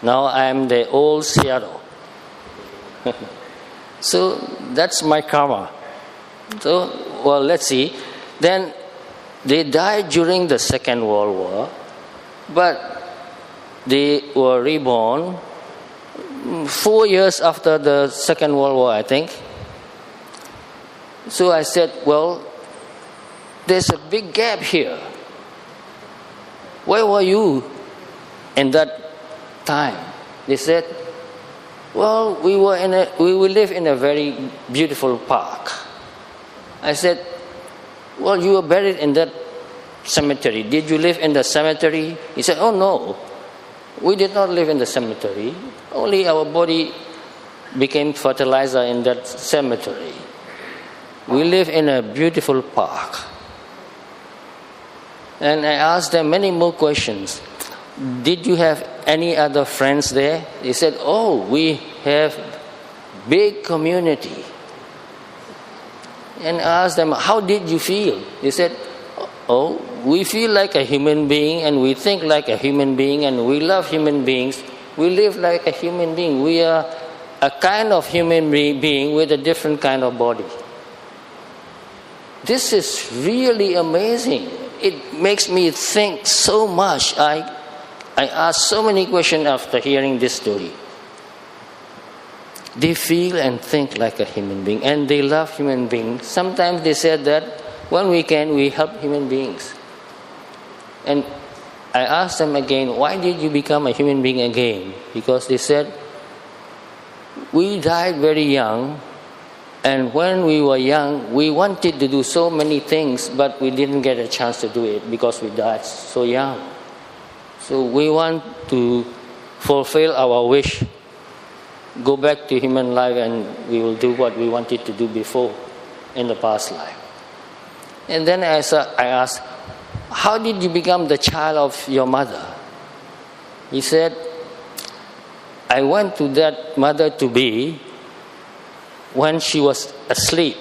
Now I am their old shadow. So that's my karma. So, well, let's see. Then they died during the Second World War, but they were reborn 4 years after the Second World War, I think. So I said, "Well, there's a big gap here. Where were you in that time?" They said, "Well, we live in a very beautiful park." I said, "Well, you were buried in that cemetery. Did you live in the cemetery?" He said, "Oh no, we did not live in the cemetery. Only our body became fertilizer in that cemetery. We live in a beautiful park." And I asked them many more questions. "Did you have any other friends there?" They said, "Oh, we have big community." And I asked them, "How did you feel?" They said, "Oh, we feel like a human being, and we think like a human being, and we love human beings. We live like a human being. We are a kind of human being with a different kind of body." This is really amazing. It makes me think so much. I asked so many questions after hearing this story. They feel and think like a human being, and they love human beings. Sometimes they said that when we can, we help human beings. And I asked them again, "Why did you become a human being again?" Because they said, "We died very young, and when we were young, we wanted to do so many things, but we didn't get a chance to do it because we died so young. So we want to fulfill our wish, go back to human life, and we will do what we wanted to do before in the past life." And then I asked, "How did you become the child of your mother?" He said, "I went to that mother-to-be when she was asleep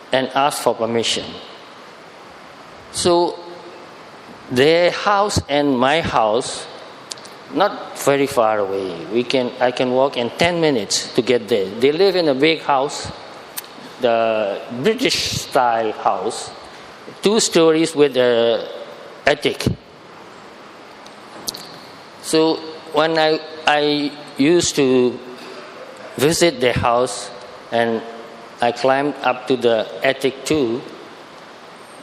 and asked for permission. So their house and my house, not very far away. I can walk in 10 minutes to get there. They live in a big house, the British-style house, 2 stories with an attic. So when I used to visit their house and I climbed up to the attic too,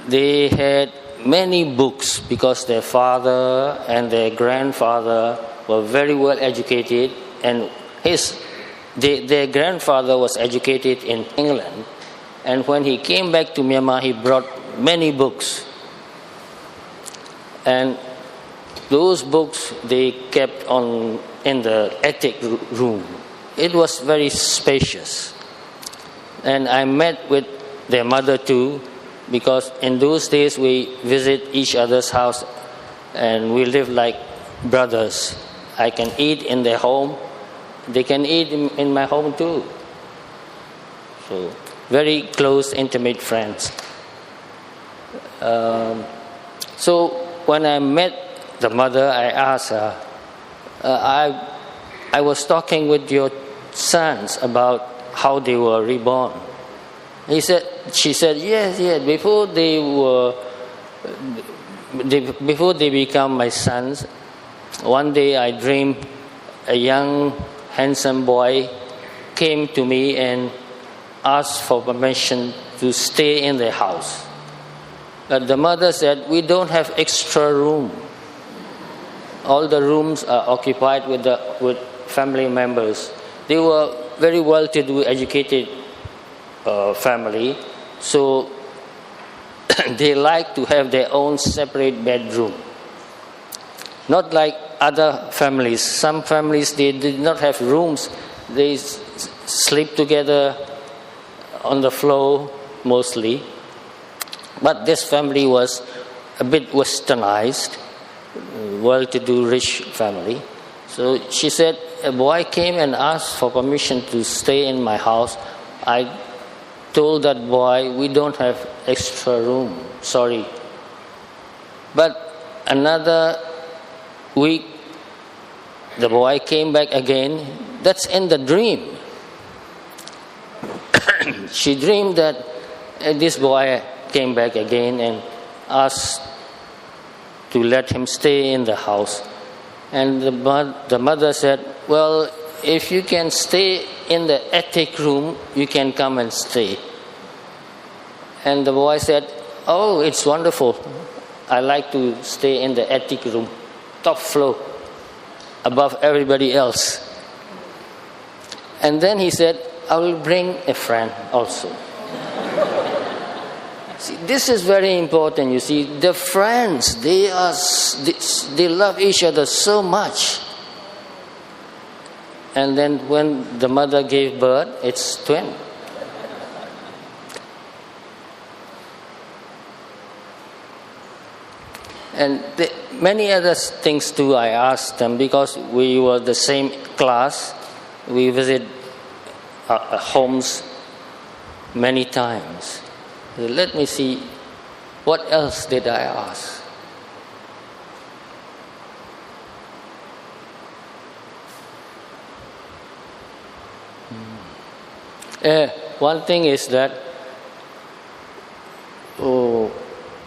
they had many books because their father and their grandfather were very well educated, and their grandfather was educated in England, and when he came back to Myanmar he brought many books, and those books they kept in the attic room. It was very spacious, and I met with their mother too, because in those days we visit each other's house and we live like brothers. I can eat in their home, they can eat in my home too. So very close, intimate friends. So when I met the mother, I asked her, I was talking with your sons about how they were reborn. She said, yes, before they become my sons, one day I dreamed a young, handsome boy came to me and asked for permission to stay in the house. But the mother said, we don't have extra room. All the rooms are occupied with family members. They were very well-to-do, educated family, so they like to have their own separate bedroom. Not like other families. Some families, they did not have rooms. They sleep together on the floor mostly. But this family was a bit westernized, well-to-do, rich family. So she said, a boy came and asked for permission to stay in my house. I told that boy, we don't have extra room, sorry. But another week, the boy came back again. That's in the dream. She dreamed that this boy came back again and asked to let him stay in the house. And the mother said, well, if you can stay in the attic room, you can come and stay. And the boy said, oh, it's wonderful. I like to stay in the attic room, top floor, above everybody else. And then he said, I will bring a friend also. See, this is very important, you see. The friends, they love each other so much. And then when the mother gave birth, it's twin. And many other things too I asked them, because we were the same class. We visit homes many times. Let me see, what else did I ask? One thing is that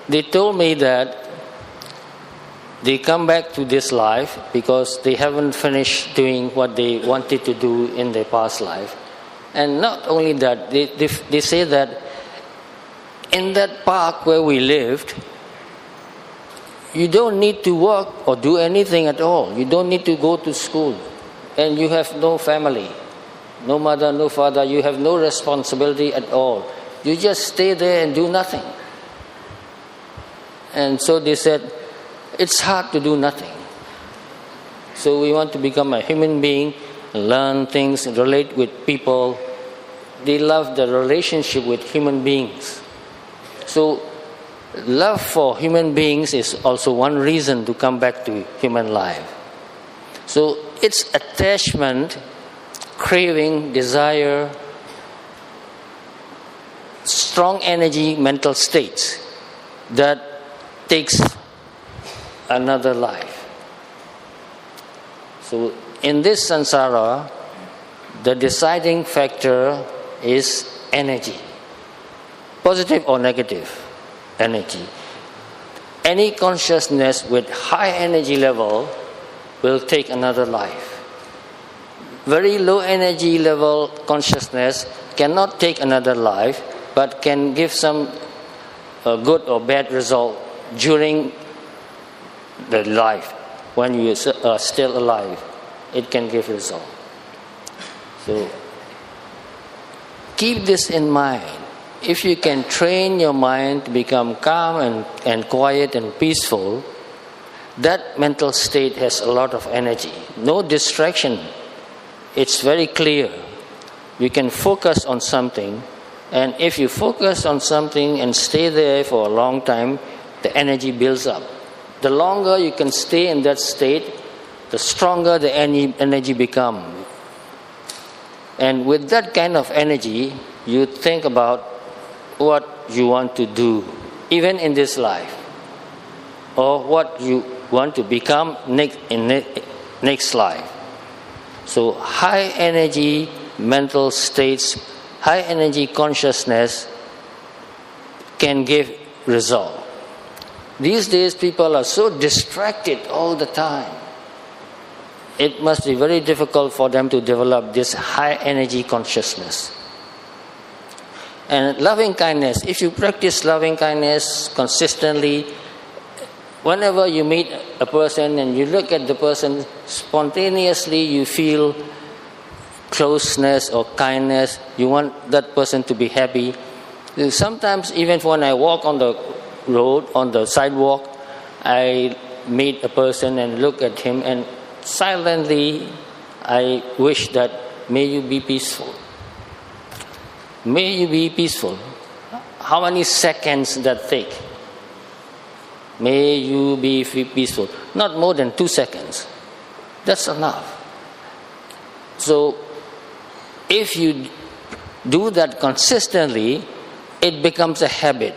they told me that they come back to this life because they haven't finished doing what they wanted to do in their past life. And not only that, they say that in that park where we lived, you don't need to work or do anything at all. You don't need to go to school. And you have no family, no mother, no father. You have no responsibility at all. You just stay there and do nothing. And so they said, it's hard to do nothing. So we want to become a human being, learn things, relate with people. They love the relationship with human beings. So love for human beings is also one reason to come back to human life. So it's attachment, craving, desire, strong energy, mental states that takes another life. So in this samsara, the deciding factor is energy. Positive or negative energy. Any consciousness with high energy level will take another life. Very low energy level consciousness cannot take another life, but can give some good or bad result during the life. When you are still alive, it can give result. So keep this in mind. If you can train your mind to become calm and quiet and peaceful, that mental state has a lot of energy. No distraction. It's very clear. You can focus on something, and if you focus on something and stay there for a long time, the energy builds up. The longer you can stay in that state, the stronger the energy becomes. And with that kind of energy, you think about what you want to do, even in this life, or what you want to become in next life. So high energy mental states, high energy consciousness can give result. These days people are so distracted all the time. It must be very difficult for them to develop this high energy consciousness. And loving kindness, if you practice loving kindness consistently, whenever you meet a person and you look at the person, spontaneously you feel closeness or kindness. You want that person to be happy. Sometimes even when I walk on the road, on the sidewalk, I meet a person and look at him, and silently I wish that may you be peaceful. May you be peaceful. How many seconds that take? May you be peaceful. Not more than 2 seconds. That's enough. So, if you do that consistently, it becomes a habit.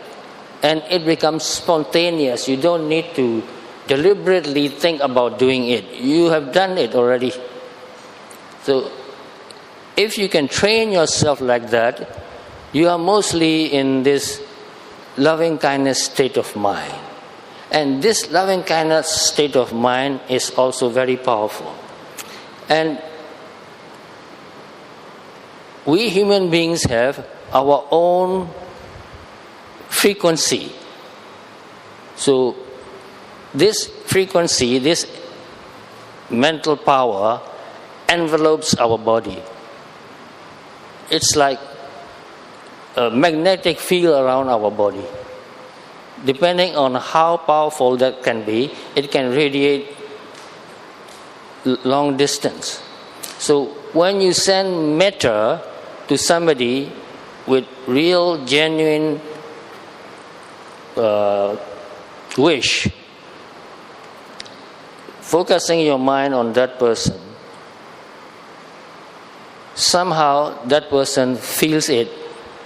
And it becomes spontaneous. You don't need to deliberately think about doing it. You have done it already. So, if you can train yourself like that, you are mostly in this loving kindness state of mind. And this loving kindness state of mind is also very powerful. And we human beings have our own frequency. So this frequency, this mental power envelopes our body. It's like a magnetic field around our body. Depending on how powerful that can be, it can radiate long distance. So when you send metta to somebody with real, genuine wish, focusing your mind on that person, somehow that person feels it,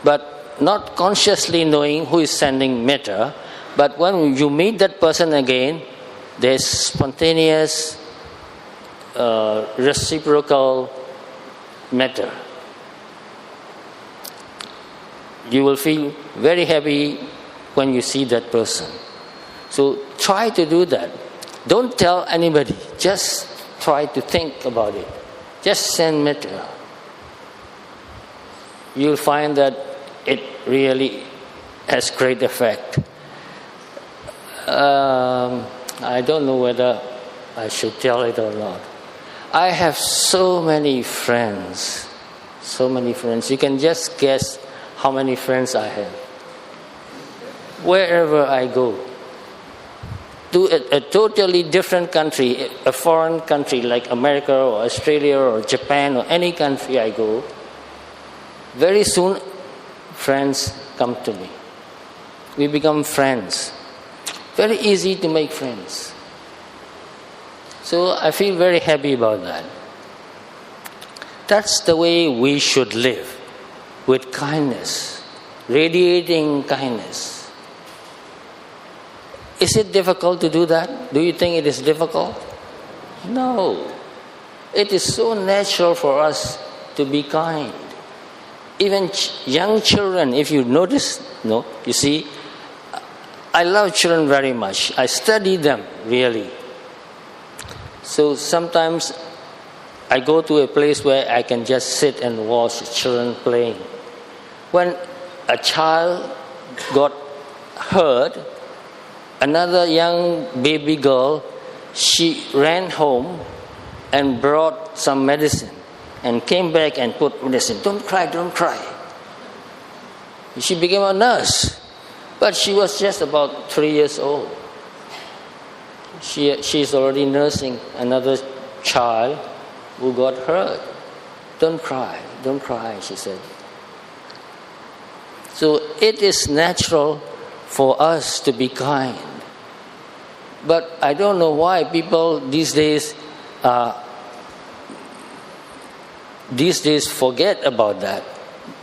but not consciously knowing who is sending metta. But when you meet that person again, there's spontaneous, reciprocal metta. You will feel very happy when you see that person. So try to do that. Don't tell anybody. Just try to think about it. Just send metta. You'll find that it really has great effect. I don't know whether I should tell it or not. I have so many friends. You can just guess how many friends I have. Wherever I go, to a totally different country, a foreign country like America or Australia or Japan or any country I go, very soon friends come to me. We become friends. Very easy to make friends. So I feel very happy about that. That's the way we should live, with kindness, radiating kindness. Is it difficult to do that? Do you think it is difficult? No. It is so natural for us to be kind. Even young children, if you notice, you see, I love children very much. I study them, really. So sometimes I go to a place where I can just sit and watch children playing. When a child got hurt, another young baby girl, she ran home and brought some medicine and came back and put medicine. Don't cry, don't cry. She became a nurse, but she was just about 3 years old. She's already nursing another child who got hurt. Don't cry, she said. So it is natural for us to be kind. But I don't know why people these days forget about that.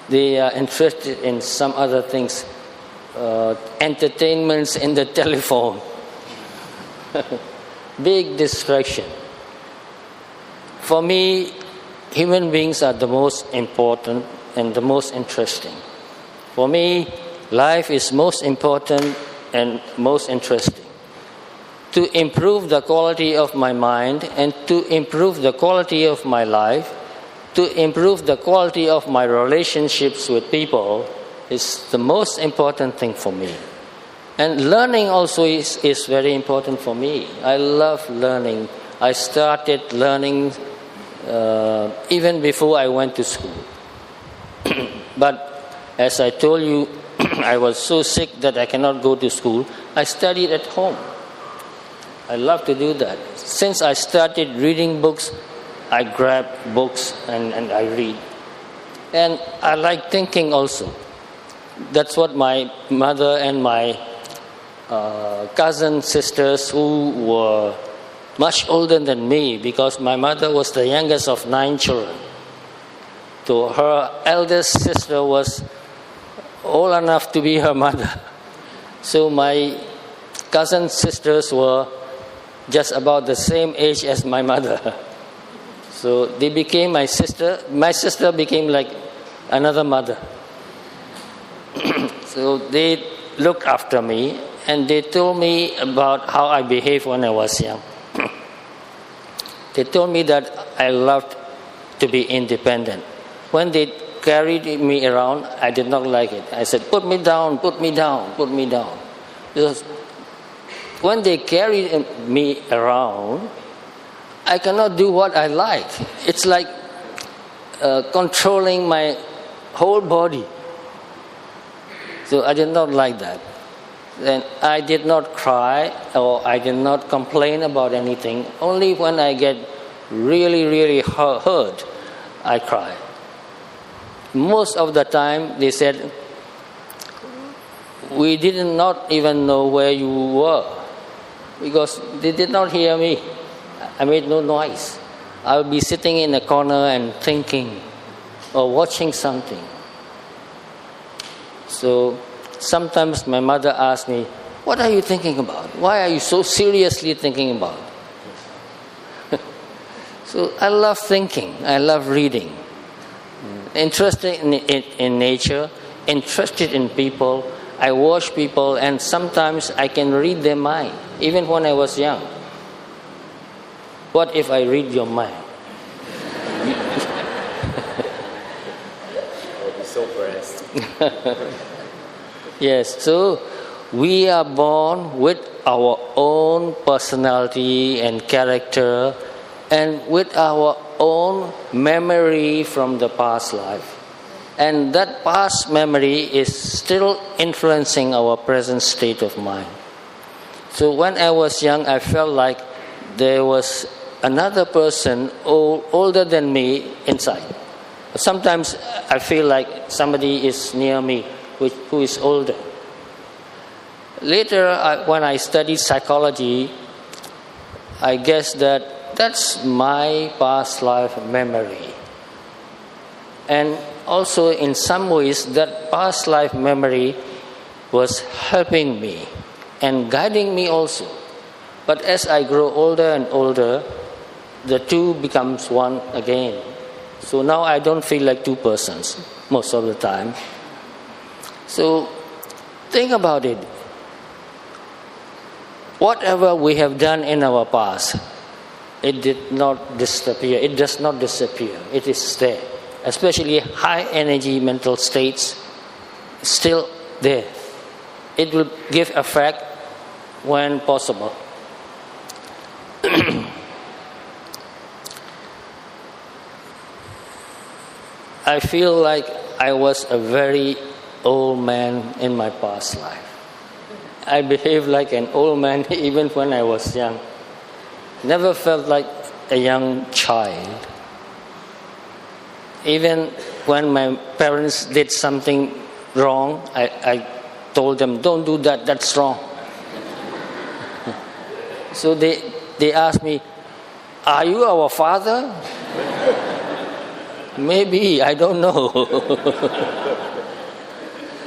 They are interested in some other things, entertainments in the telephone. Big distraction. For me, human beings are the most important and the most interesting. For me, life is most important and most interesting. To improve the quality of my mind and to improve the quality of my life, to improve the quality of my relationships with people is the most important thing for me. And learning also is very important for me. I love learning. I started learning even before I went to school. But as I told you, I was so sick that I cannot go to school. I studied at home. I love to do that. Since I started reading books, I grab books and I read. And I like thinking also. That's what my mother and my cousin sisters who were much older than me, because my mother was the youngest of 9 children. So her eldest sister was old enough to be her mother. So my cousin sisters were just about the same age as my mother. So they became my sister. My sister became like another mother. So they looked after me and they told me about how I behaved when I was young. They told me that I loved to be independent. When they carried me around, I did not like it. I said, put me down, put me down, put me down. Because when they carried me around, I cannot do what I like. It's like controlling my whole body. So I did not like that. And I did not cry or I did not complain about anything. Only when I get really, really hurt, I cry. Most of the time, they said, we did not even know where you were, because they did not hear me. I made no noise. I would be sitting in a corner and thinking or watching something. So sometimes my mother asked me, what are you thinking about? Why are you so seriously thinking about? So I love thinking. I love reading. Interested in nature, interested in people. I watch people and sometimes I can read their mind, even when I was young. What if I read your mind? I'll be so impressed. Yes, so we are born with our own personality and character and with our own memory from the past life. And that past memory is still influencing our present state of mind. So when I was young, I felt like there was another person older than me inside. Sometimes I feel like somebody is near me who is older. Later, when I studied psychology, I guess that's my past life memory. And also, in some ways, that past life memory was helping me and guiding me also. But as I grow older and older, the two becomes one again. So now I don't feel like two persons most of the time. So think about it. Whatever we have done in our past, it did not disappear. It does not disappear. It is there. Especially high energy mental states, still there. It will give effect when possible. I feel like I was a very old man in my past life. I behaved like an old man even when I was young. Never felt like a young child. Even when my parents did something wrong, I told them, don't do that, that's wrong. So they asked me, are you our father? Maybe, I don't know.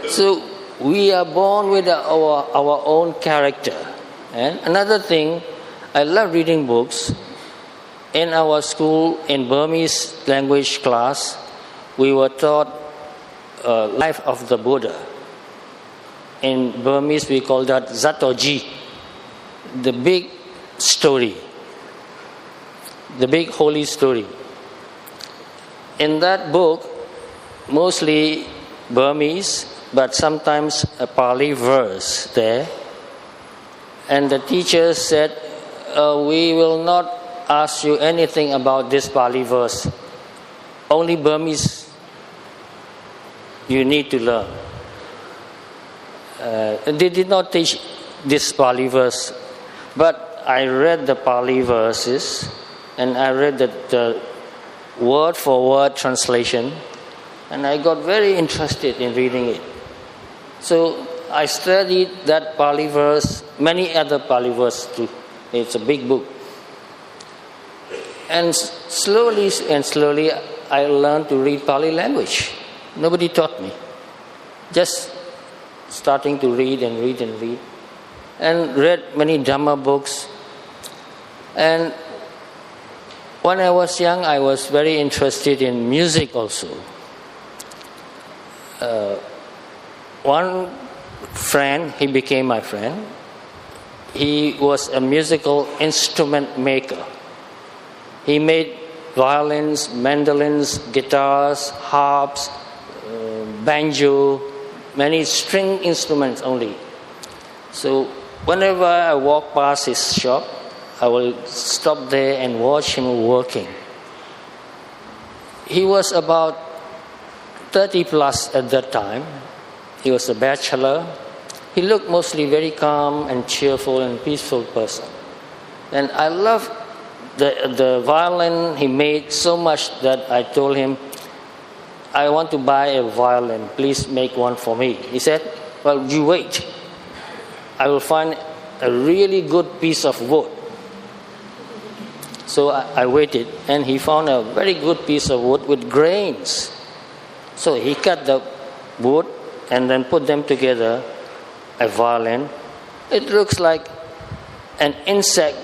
So we are born with our own character. And another thing, I love reading books. In our school, in Burmese language class, we were taught life of the Buddha. In Burmese, we call that Zatoji, the big story, the big holy story. In that book, mostly Burmese, but sometimes a Pali verse there. And the teacher said, we will not ask you anything about this Pali verse. Only Burmese you need to learn. They did not teach this Pali verse, but I read the Pali verses and I read the word for word translation, and I got very interested in reading it. So I studied that Pali verse, many other Pali verses too. It's a big book. And slowly I learned to read Pali language. Nobody taught me. Just starting to read and read and read. And read many Dhamma books. And when I was young, I was very interested in music also. One friend, he became my friend. He was a musical instrument maker. He made violins, mandolins, guitars, harps, banjo, many string instruments only. So whenever I walk past his shop, I will stop there and watch him working. He was about 30 plus at that time. He was a bachelor. He looked mostly very calm and cheerful and peaceful person. And I loved the violin he made so much that I told him, I want to buy a violin. Please make one for me. He said, well, you wait. I will find a really good piece of wood. So I waited, and he found a very good piece of wood with grains. So he cut the wood and then put them together, a violin. It looks like an insect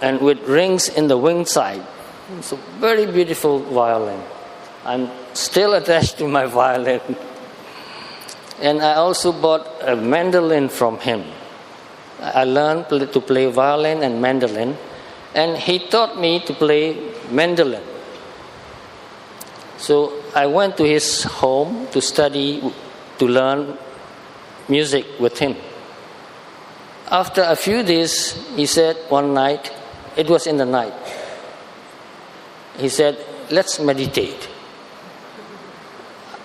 and with rings in the wing side. It's a very beautiful violin. I'm still attached to my violin. And I also bought a mandolin from him. I learned to play violin and mandolin, and he taught me to play mandolin. So I went to his home to study, to learn music with him. After a few days, he said one night, it was in the night, he said, let's meditate.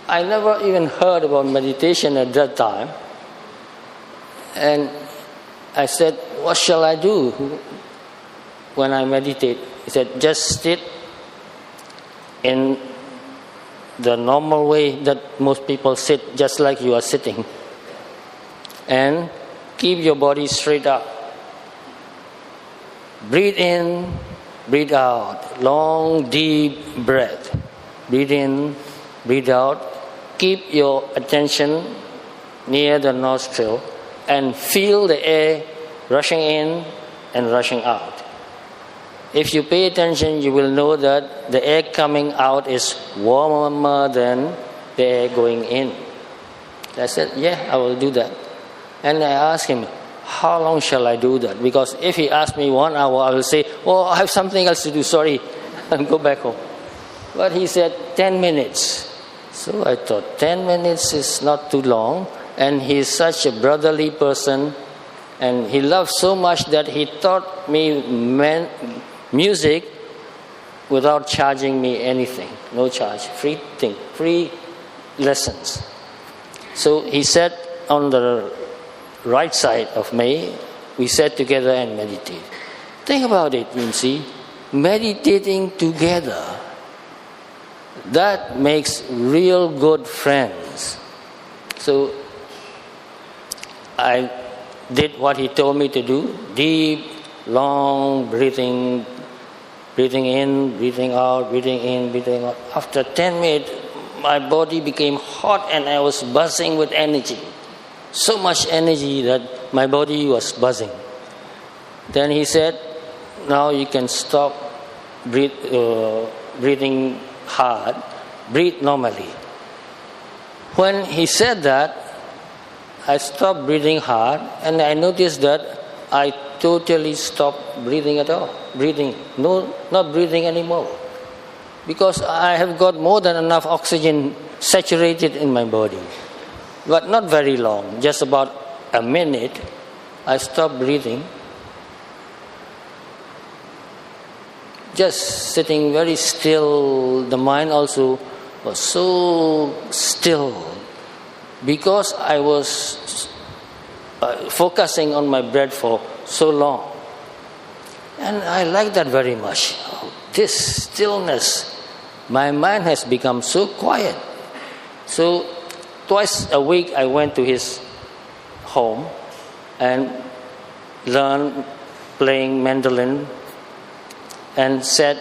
I never even heard about meditation at that time. And I said, what shall I do when I meditate? He said, just sit in the normal way that most people sit, just like you are sitting. And keep your body straight up. Breathe in, breathe out. Long, deep breath. Breathe in, breathe out. Keep your attention near the nostril and feel the air rushing in and rushing out. If you pay attention, you will know that the air coming out is warmer than the air going in. I said, yeah, I will do that. And I asked him, how long shall I do that? Because if he asks me 1 hour, I will say, oh, I have something else to do, sorry, and go back home. But he said 10 minutes. So I thought 10 minutes is not too long, and he is such a brotherly person, and he loves so much that he taught me music without charging me anything, no charge, free thing, free lessons. So he sat on the right side of me, we sat together and meditated. Think about it, you see, meditating together, that makes real good friends. So I did what he told me to do, deep, long breathing in, breathing out, breathing in, breathing out. After 10 minutes, my body became hot and I was buzzing with energy. So much energy that my body was buzzing. Then he said, now you can stop breathing hard, breathe normally. When he said that, I stopped breathing hard and I noticed that I totally stopped breathing at all. Not breathing anymore. Because I have got more than enough oxygen saturated in my body. But not very long, just about a minute, I stopped breathing. Just sitting very still, the mind also was so still because I was focusing on my breath for so long. And I like that very much. This stillness, my mind has become so quiet. So twice a week I went to his home and learned playing mandolin and sat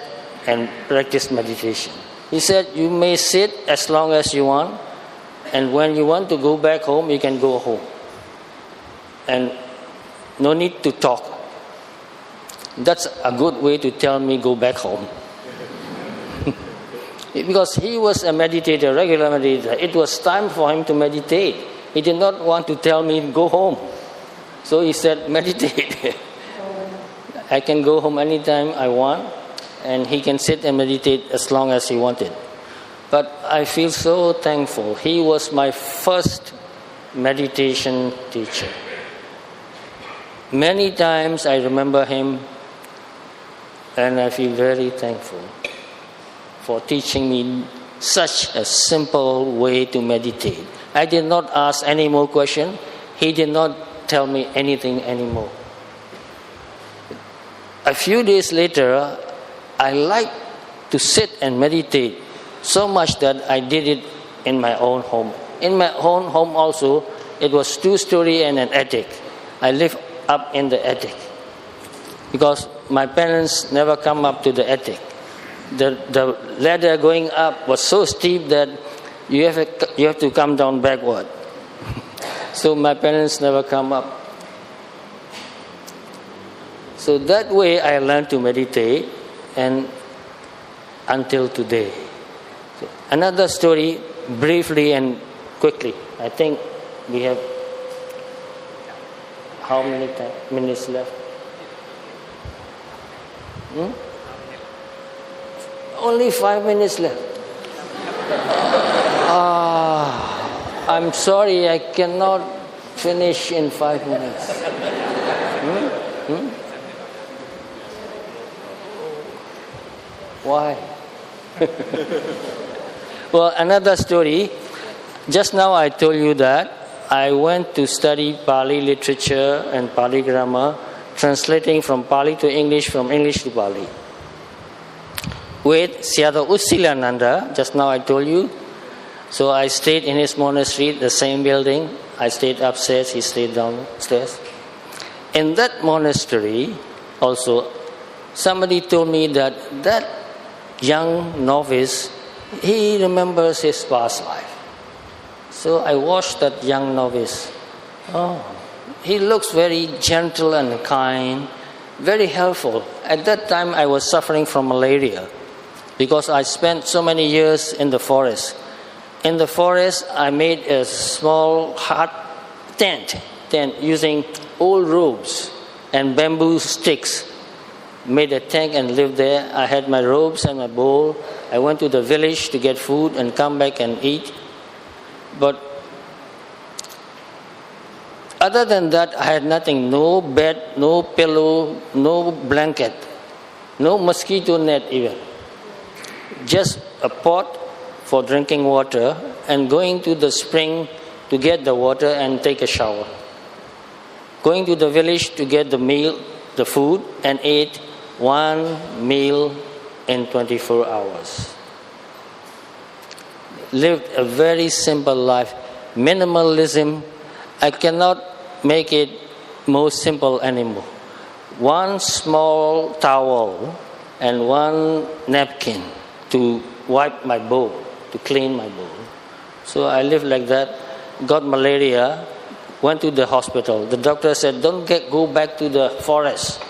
and practiced meditation. He said, you may sit as long as you want, and when you want to go back home, you can go home. And no need to talk. That's a good way to tell me go back home. Because he was a meditator, regular meditator. It was time for him to meditate. He did not want to tell me go home. So he said, meditate. I can go home anytime I want, and he can sit and meditate as long as he wanted. But I feel so thankful. He was my first meditation teacher. Many times I remember him, and I feel very thankful for teaching me such a simple way to meditate. I did not ask any more questions. He did not tell me anything anymore. A few days later, I liked to sit and meditate so much that I did it in my own home. In my own home also, it was 2-story and an attic. I lived up in the attic because my parents never come up to the attic. The ladder going up was so steep that you have to come down backward. So my parents never come up. So that way I learned to meditate, and until today. So another story, briefly and quickly. I think we have how many minutes left? Only 5 minutes left. I'm sorry, I cannot finish in 5 minutes. Why? Well, another story. Just now I told you that I went to study Pali literature and Pali grammar, translating from Pali to English, from English to Pali. With Sayadaw Usilananda, just now I told you. So I stayed in his monastery, the same building. I stayed upstairs, he stayed downstairs. In that monastery, also, somebody told me that young novice, he remembers his past life. So I watched that young novice. Oh, He looks very gentle and kind, very helpful. At that time, I was suffering from malaria because I spent so many years in the forest. In the forest, I made a small hut tent using old ropes and bamboo sticks. Made a tent and lived there. I had my robes and my bowl. I went to the village to get food and come back and eat. But other than that, I had nothing. No bed, no pillow, no blanket, no mosquito net even. Just a pot for drinking water and going to the spring to get the water and take a shower. Going to the village to get the food, and ate one meal in 24 hours. Lived a very simple life. Minimalism, I cannot make it more simple anymore. One small towel and one napkin to wipe my bowl, to clean my bowl. So I lived like that, got malaria, went to the hospital. The doctor said, don't go back to the forest.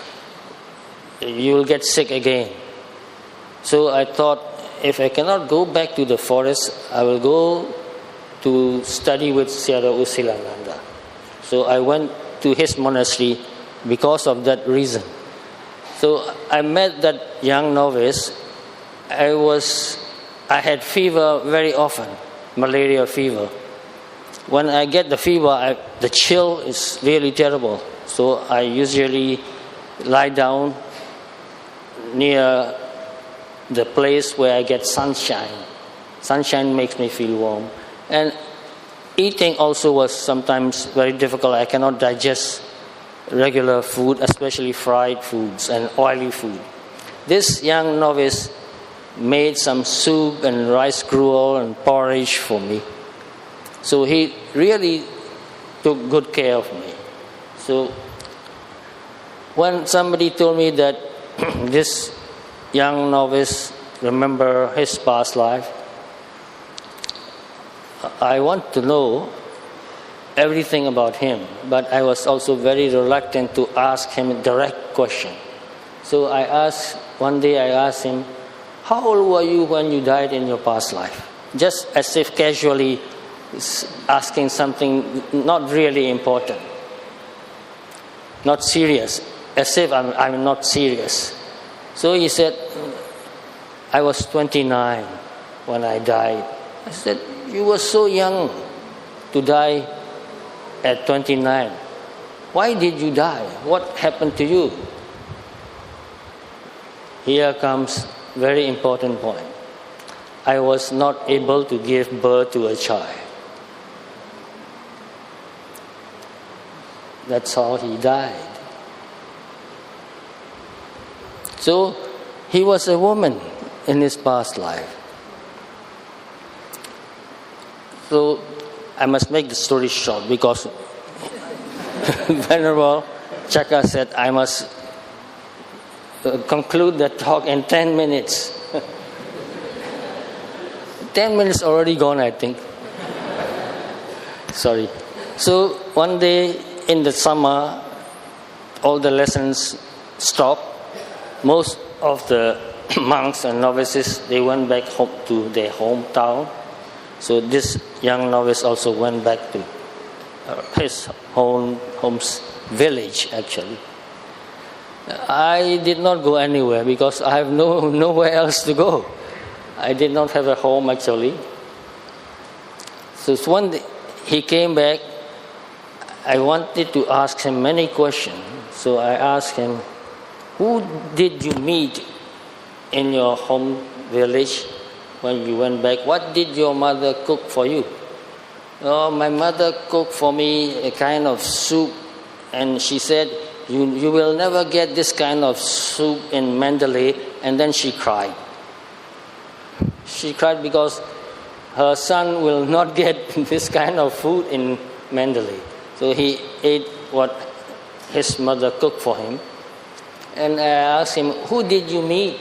You will get sick again. So I thought, if I cannot go back to the forest, I will go to study with Sayadaw U Silananda. So I went to his monastery because of that reason. So I met that young novice. I had fever very often, malaria fever. When I get the fever, the chill is really terrible. So I usually lie down near the place where I get sunshine. Sunshine makes me feel warm. And eating also was sometimes very difficult. I cannot digest regular food, especially fried foods and oily food. This young novice made some soup and rice gruel and porridge for me. So he really took good care of me. So when somebody told me that this young novice remember his past life, I want to know everything about him, but I was also very reluctant to ask him a direct question. So one day I asked him, how old were you when you died in your past life? Just as if casually asking something not really important, not serious, as if I'm not serious. So he said, I was 29 when I died. I said, you were so young to die at 29. Why did you die? What happened to you? Here comes very important point. I was not able to give birth to a child. That's how he died. So he was a woman in his past life. So I must make the story short because Venerable Chaka said I must conclude the talk in 10 minutes. 10 minutes already gone, I think. Sorry. So one day in the summer, all the lessons stopped. Most of the monks and novices, they went back home to their hometown. So this young novice also went back to his home's village, actually. I did not go anywhere because I have nowhere else to go. I did not have a home, actually. So one day he came back. I wanted to ask him many questions. So I asked him, who did you meet in your home village when you went back? What did your mother cook for you? Oh, my mother cooked for me a kind of soup, and she said, you will never get this kind of soup in Mandalay. And then she cried. She cried because her son will not get this kind of food in Mandalay. So he ate what his mother cooked for him. And I asked him, who did you meet?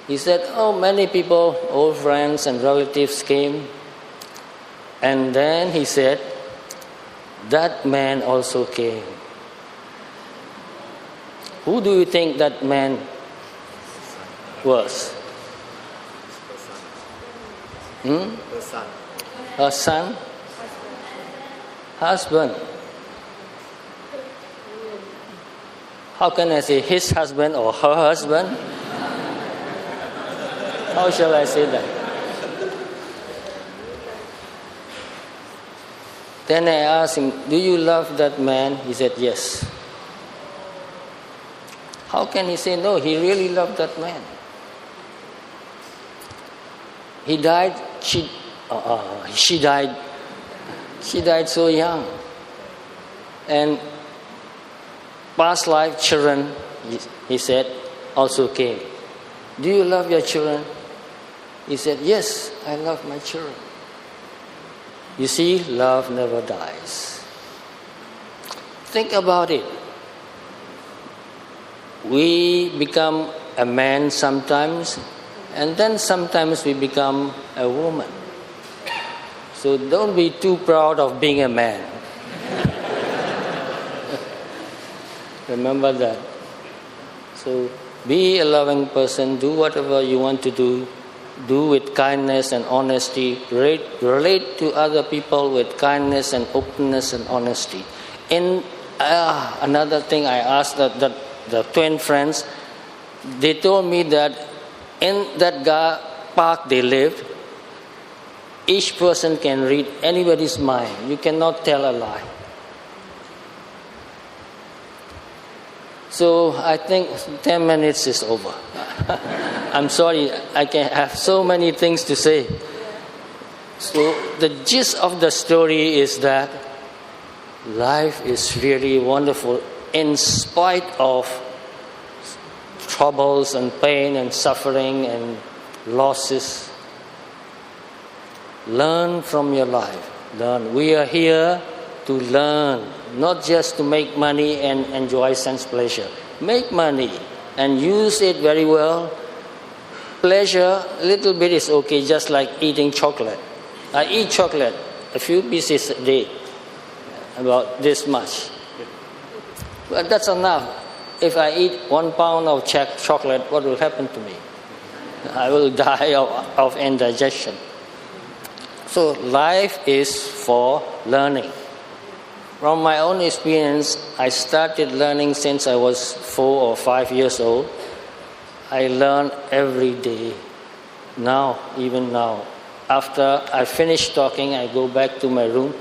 He said, oh, many people, old friends and relatives came. And then he said, that man also came. Who do you think that man was? The son. Her son? Husband. How can I say his husband or her husband? How shall I say that? Then I asked him, do you love that man? He said, yes. How can he say no? He really loved that man. He died, she died so young. And past life children, he said, also came. Do you love your children? He said, yes, I love my children. You see, love never dies. Think about it. We become a man sometimes, and then sometimes we become a woman. So don't be too proud of being a man. Remember that. So be a loving person, do whatever you want to do with kindness and honesty, relate to other people with kindness and openness and honesty. In another thing I asked the twin friends, they told me that in that park they lived, each person can read anybody's mind. You cannot tell a lie. So I think 10 minutes is over. I'm sorry, I can have so many things to say. So the gist of the story is that life is really wonderful in spite of troubles and pain and suffering and losses. Learn from your life. Learn. We are here to learn, not just to make money and enjoy sense pleasure. Make money and use it very well. Pleasure, a little bit is okay, just like eating chocolate. I eat chocolate, a few pieces a day, about this much. But that's enough. If I eat 1 pound of chocolate, what will happen to me? I will die of indigestion. So life is for learning. From my own experience, I started learning since I was 4 or 5 years old. I learn every day. Now, even now. After I finish talking, I go back to my room.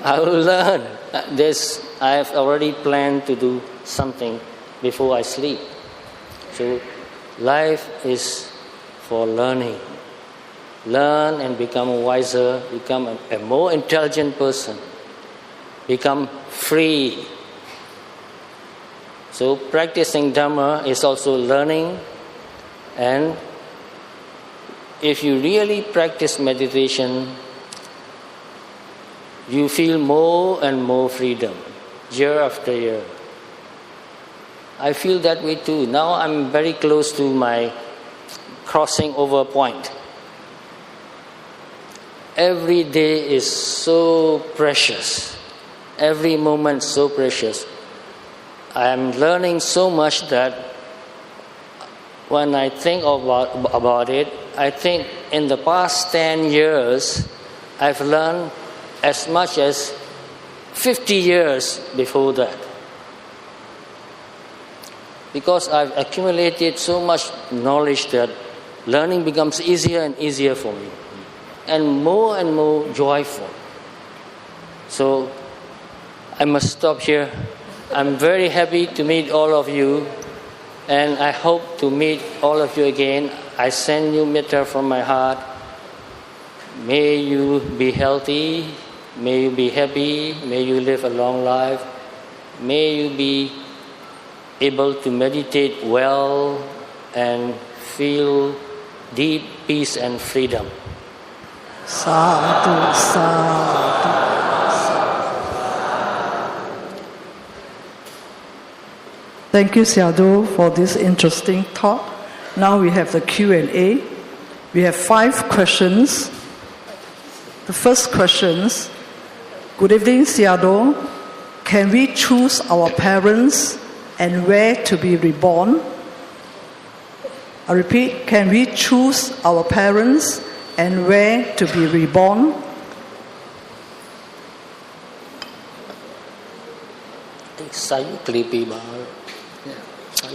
I will learn. I have already planned to do something before I sleep. So life is for learning. Learn and become wiser, become a more intelligent person. Become free. So practicing Dhamma is also learning, and if you really practice meditation, you feel more and more freedom, year after year. I feel that way too. Now I'm very close to my crossing over point. Every day is so precious. Every moment so precious. I am learning so much that when I think about it, I think in the past 10 years, I've learned as much as 50 years before that. Because I've accumulated so much knowledge that learning becomes easier and easier for me, and more joyful. So I must stop here. I'm very happy to meet all of you, and I hope to meet all of you again. I send you metta from my heart. May you be healthy, may you be happy, may you live a long life, may you be able to meditate well and feel deep peace and freedom. Sadhu, sadhu. Thank you, Sadhu, for this interesting talk. Now we have the Q&A. We have 5 questions. The first questions, Good evening, Seattle. Can we choose our parents and where to be reborn? I repeat, can we choose our parents and where to be reborn? Say creepy ba.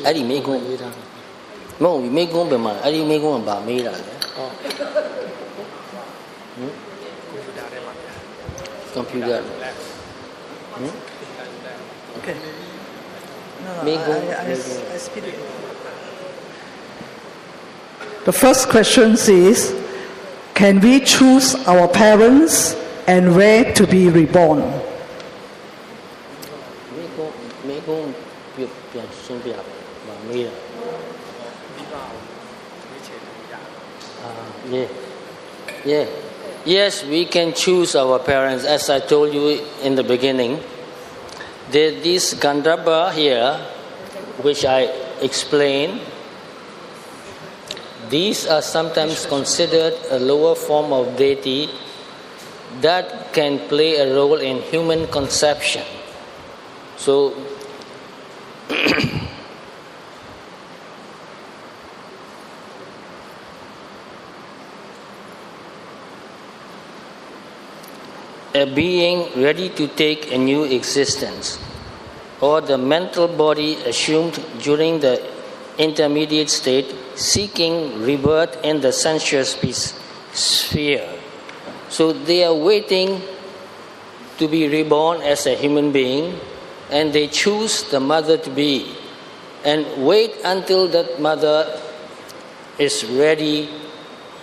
Ai mấy con vậy ta. Mấy con bên mà ai mấy con bà mấy là. Computer. Okay. No, Mấy con. I speak it. The first question is, can we choose our parents and where to be reborn? Mấy con việc xin việc bà mấy là. Yeah. Yes, we can choose our parents. As I told you in the beginning, this Gandharva here, which I explained, these are sometimes considered a lower form of deity that can play a role in human conception. So, a being ready to take a new existence, or the mental body assumed during the intermediate state seeking rebirth in the sensuous sphere. So they are waiting to be reborn as a human being, and they choose the mother to be and wait until that mother is ready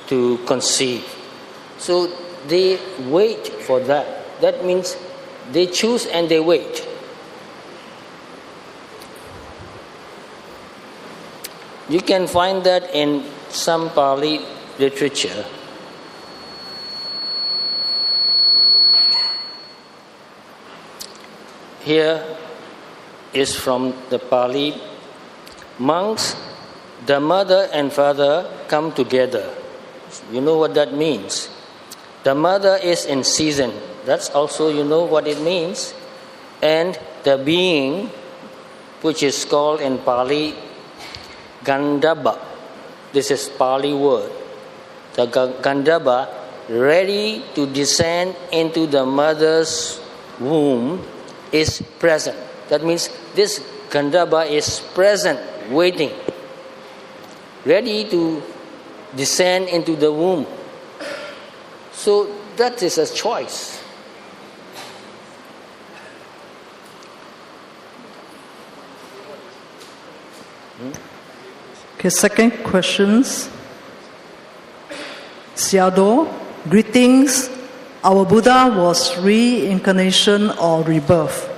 to conceive. So they wait for that. That means they choose and they wait. You can find that in some Pali literature. Here is from the Pali. Monks, the mother and father come together. You know what that means? The mother is in season. That's also, you know what it means. And the being, which is called in Pali Gandharva. This is Pali word. The Gandharva, ready to descend into the mother's womb, is present. That means this Gandharva is present, waiting, ready to descend into the womb. So that is a choice. Okay, second questions. Seattle, greetings. Our Buddha was reincarnation or rebirth?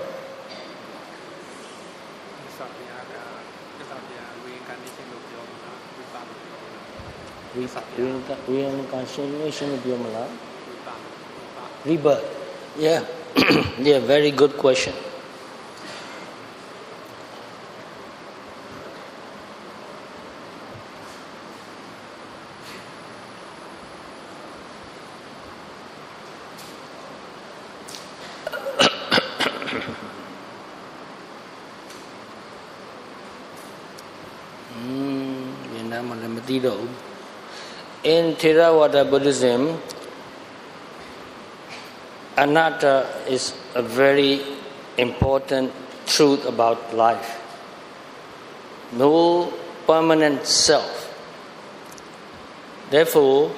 Reincarnation rebirth. Yeah. Yeah, very good question. In Theravada Buddhism, anatta is a very important truth about life. No permanent self. Therefore,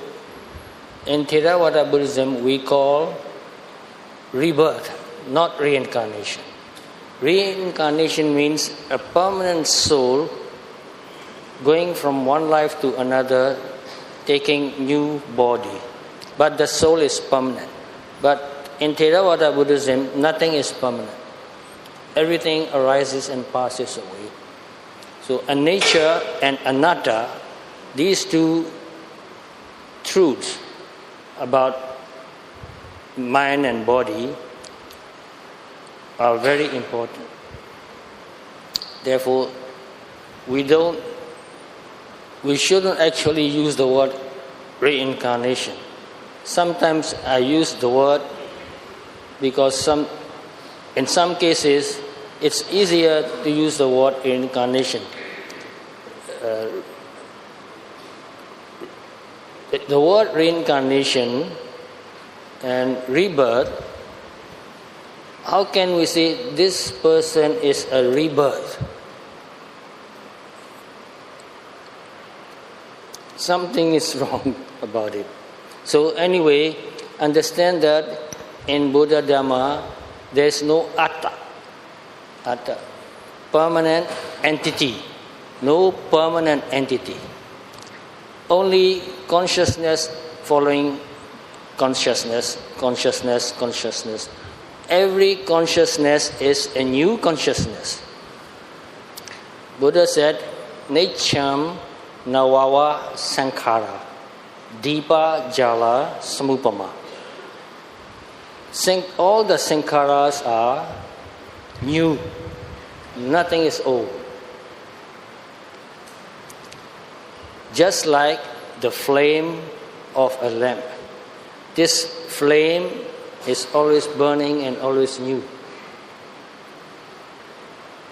in Theravada Buddhism, we call rebirth, not reincarnation. Reincarnation means a permanent soul going from one life to another, taking new body. But the soul is permanent. But in Theravada Buddhism, nothing is permanent. Everything arises and passes away. So anicca and anatta, these two truths about mind and body are very important. Therefore, we shouldn't actually use the word reincarnation. Sometimes I use the word because in some cases it's easier to use the word reincarnation. The word reincarnation and rebirth, how can we say this person is a rebirth? Something is wrong about it. So anyway, understand that in Buddha Dhamma there is no atta, permanent entity, no permanent entity. Only consciousness following consciousness. Every consciousness is a new consciousness. Buddha said, Necham Nawawa Sankhara, Deepa Jala Samupama. All the sankharas are new. Nothing is old. Just like the flame of a lamp. This flame is always burning and always new.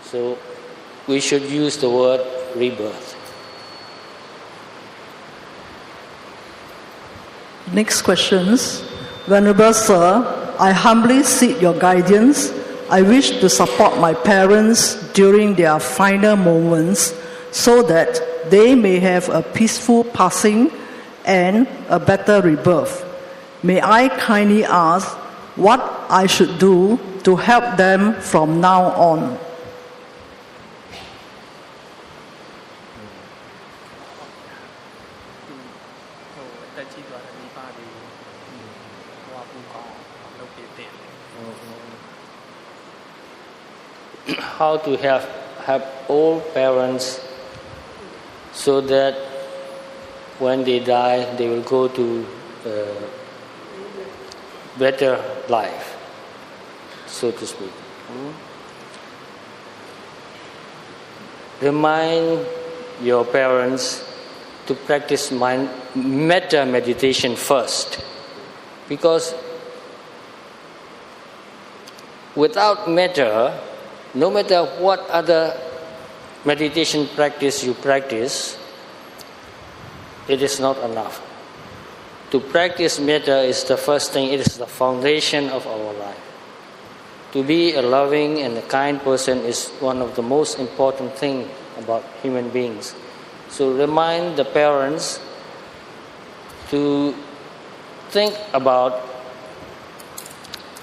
So we should use the word rebirth. Next questions. Venerable Sir, I humbly seek your guidance. I wish to support my parents during their final moments so that they may have a peaceful passing and a better rebirth. May I kindly ask what I should do to help them from now on? How to have old parents so that when they die they will go to better life, so to speak. Remind your parents to practice metta meditation first, because without metta, no matter what other meditation practice you practice, it is not enough. To practice metta is the first thing, it is the foundation of our life. To be a loving and a kind person is one of the most important things about human beings. So remind the parents to think about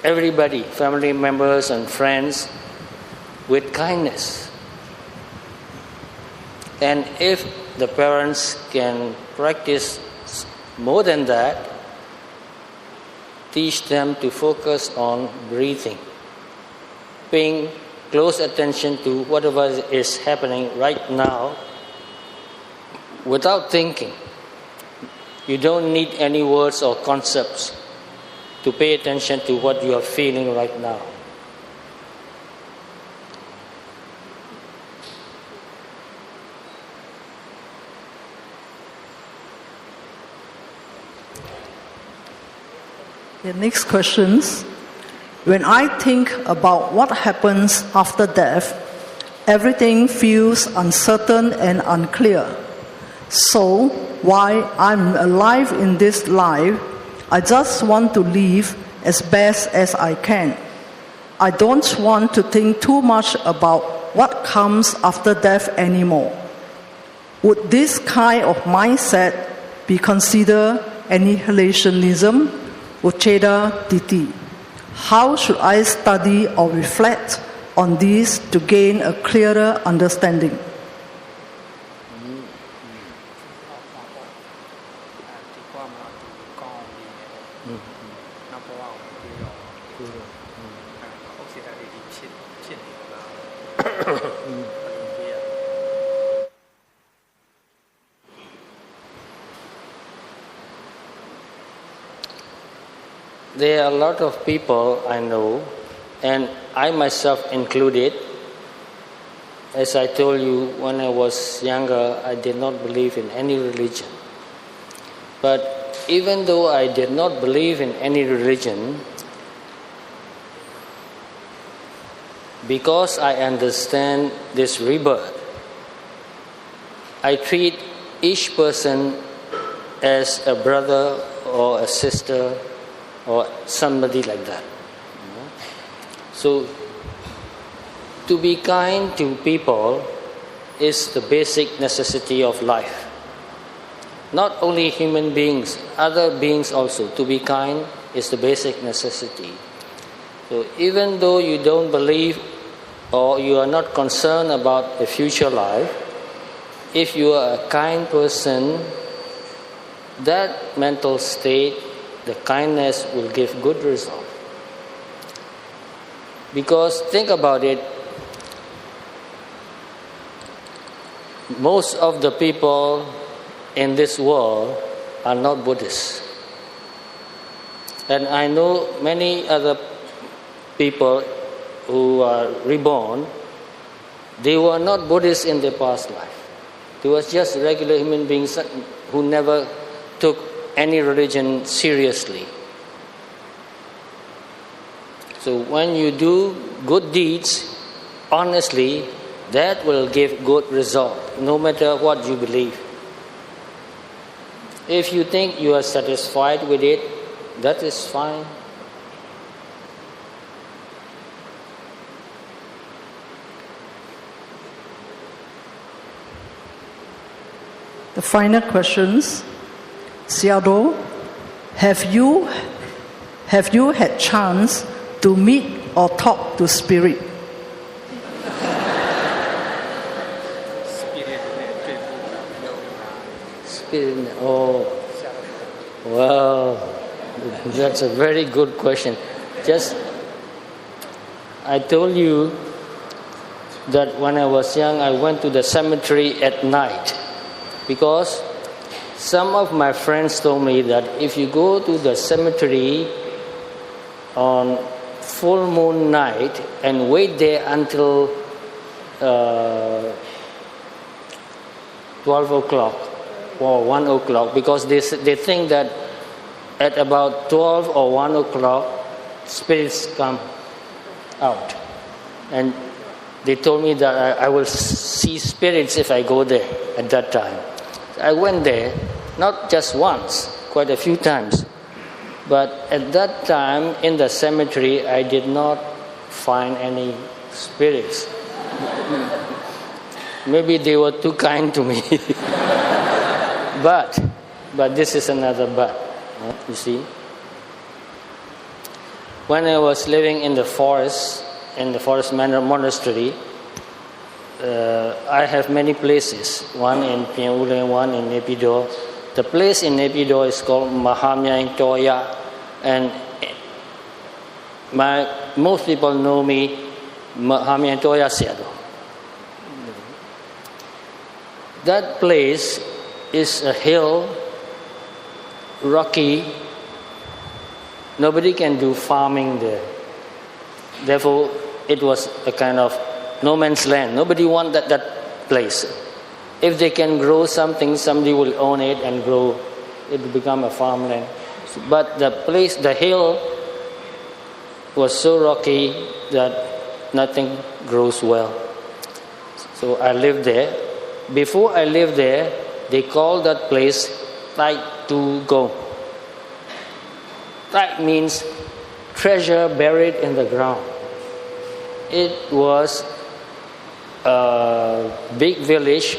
everybody, family members and friends, with kindness. And if the parents can practice more than that, teach them to focus on breathing, paying close attention to whatever is happening right now without thinking. You don't need any words or concepts to pay attention to what you are feeling right now. The next questions. When I think about what happens after death, everything feels uncertain and unclear. So, while I'm alive in this life, I just want to live as best as I can. I don't want to think too much about what comes after death anymore. Would this kind of mindset be considered annihilationism? Ucheda Diti. How should I study or reflect on this to gain a clearer understanding? There are a lot of people I know, and I myself included. As I told you, when I was younger, I did not believe in any religion. But even though I did not believe in any religion, because I understand this rebirth, I treat each person as a brother or a sister or somebody like that. So, to be kind to people is the basic necessity of life. Not only human beings, other beings also. To be kind is the basic necessity. So even though you don't believe or you are not concerned about the future life, if you are a kind person, that mental state, the kindness will give good result. Because think about it, most of the people in this world are not Buddhists. And I know many other people who are reborn, they were not Buddhists in their past life. They were just regular human beings who never took any religion seriously. So when you do good deeds, honestly, that will give good result, no matter what you believe. If you think you are satisfied with it, that is fine. The final questions. Seattle, have you had chance to meet or talk to spirit? Spirit, oh, well, that's a very good question. I told you that when I was young, I went to the cemetery at night because some of my friends told me that if you go to the cemetery on full moon night and wait there until 12 o'clock or 1 o'clock, because they think that at about 12 or 1 o'clock, spirits come out. And they told me that I will see spirits if I go there at that time. I went there, not just once, quite a few times. But at that time, in the cemetery, I did not find any spirits. Maybe they were too kind to me. But this is another but. You see? When I was living in the forest monastery, I have many places. One in Pianule, one in Naypyidaw. The place in Naypyidaw is called Mahamyang Toya, and most people know me Mahamyang Toya Seado. That place is a hill, rocky. Nobody can do farming there. Therefore, it was a kind of no man's land. Nobody wanted that place. If they can grow something, somebody will own it and grow. It will become a farmland. But the hill was so rocky that nothing grows well. So I lived there. Before I lived there, they called that place Tai Tu Go. Tai means treasure buried in the ground. It was a big village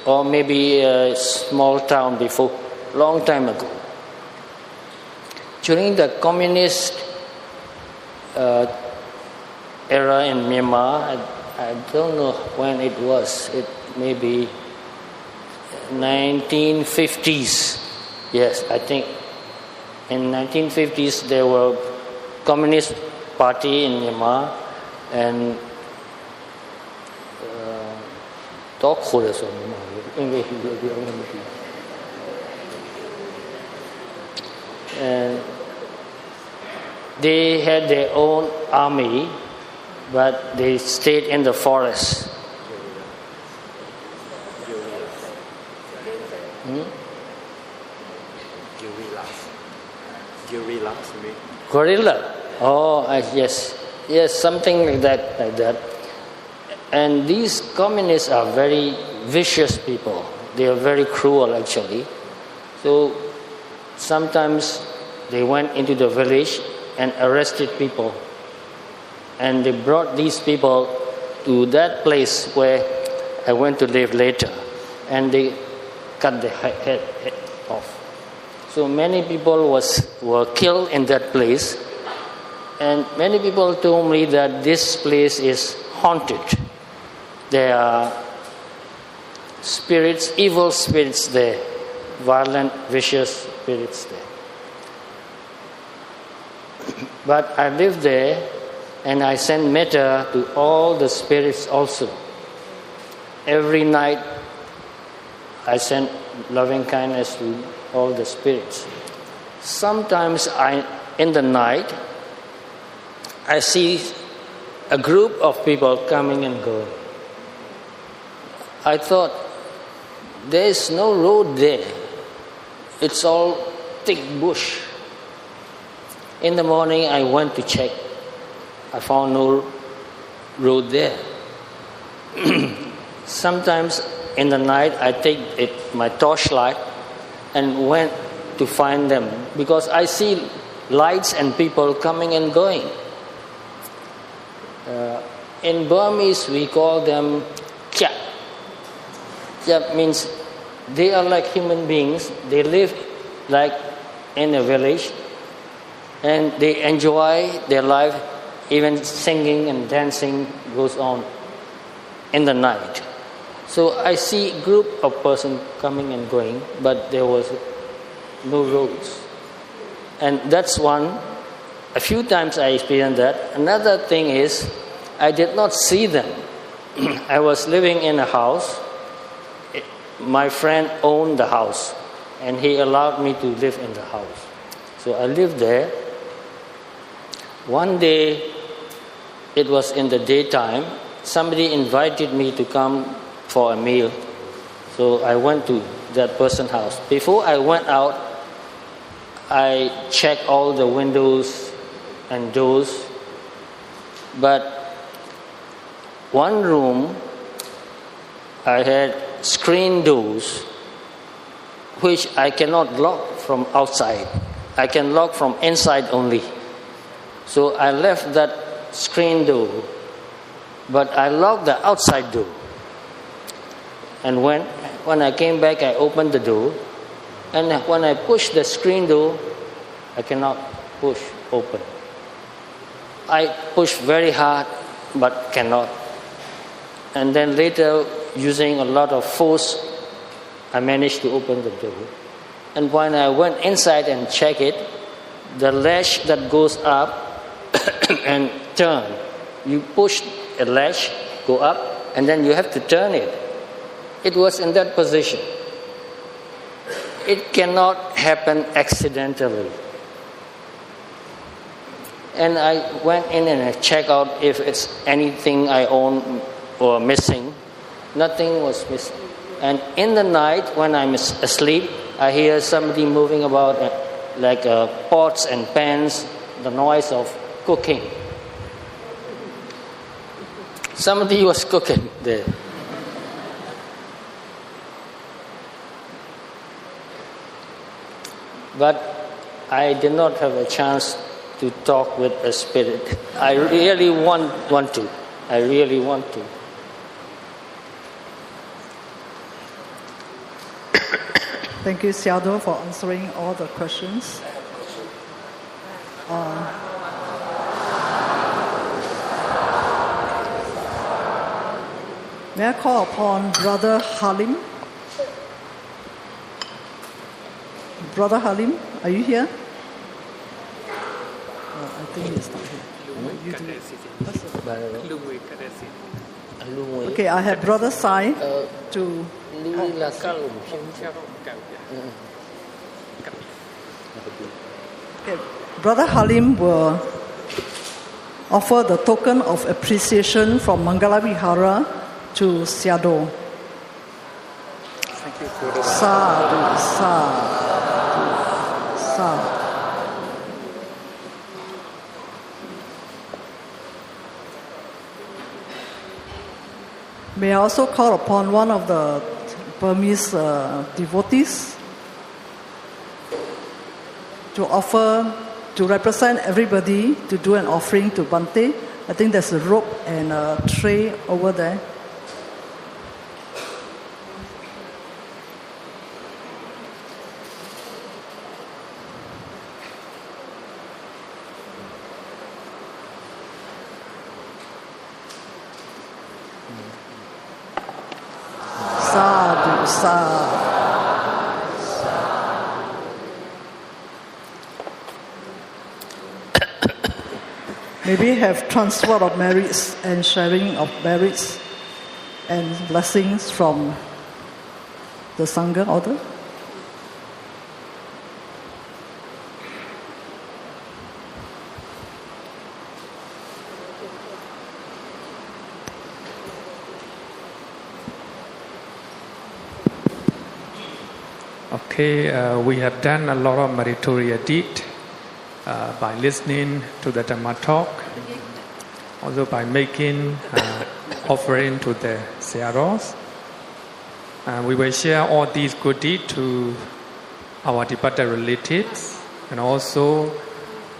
or maybe a small town before, long time ago. During the communist era in Myanmar, I don't know when it was. It may be 1950s. Yes, I think in 1950s there were communist party in Myanmar and and they had their own army, but they stayed in the forest. Guerrillas, Guerrilla. Oh, yes, something like that. And these communists are very vicious people. They are very cruel, actually. So sometimes they went into the village and arrested people. And they brought these people to that place where I went to live later. And they cut the head off. So many people were killed in that place. And many people told me that this place is haunted. There are spirits, evil spirits there, violent, vicious spirits there. But I lived there and I sent metta to all the spirits also. Every night I sent loving kindness to all the spirits. Sometimes in the night, I see a group of people coming and going. I thought, there is no road there. It's all thick bush. In the morning, I went to check. I found no road there. Sometimes in the night, I take my torchlight and went to find them because I see lights and people coming and going. In Burmese, we call them kya. Kya means they are like human beings. They live like in a village and they enjoy their life. Even singing and dancing goes on in the night. So I see a group of persons coming and going, but there was no roads. And that's one. A few times I experienced that. Another thing is, I did not see them. I was living in a house. My friend owned the house, and he allowed me to live in the house. So I lived there. One day, it was in the daytime, somebody invited me to come for a meal. So I went to that person's house. Before I went out, I checked all the windows and doors. But one room, I had screen doors, which I cannot lock from outside. I can lock from inside only. So I left that screen door, but I locked the outside door. And when I came back, I opened the door. And when I pushed the screen door, I cannot push open. I pushed very hard, but cannot. And then later, using a lot of force, I managed to open the door. And when I went inside and checked it, the latch that goes up and turn, you push a latch, go up, and then you have to turn it. It was in that position. It cannot happen accidentally. And I went in and I checked out if it's anything I own or missing. Nothing was missing. And in the night when I'm asleep, I hear somebody moving about like pots and pans, the noise of cooking. Somebody was cooking there. But I did not have a chance to talk with a spirit. I really want to. I really want to. Thank you, Seattle, for answering all the questions. May I call upon Brother Halim? Brother Halim, are you here? I think he's not here. You do. Okay, I have Brother Sai to... Okay, Brother Halim will offer the token of appreciation from Mangala Vihara to Siado. Thank you for the Sadhu, sadhu, sadhu. May I also call upon one of the Burmese devotees to offer, to represent everybody to do an offering to Bante. I think there's a rope and a tray over there. Sadhu, sadhu. May we have transfer of merits and sharing of merits and blessings from the Sangha order. Okay, we have done a lot of meritorious deed by listening to the Dhamma talk, also by making offering to the Searos. We will share all these good deeds to our departed relatives and also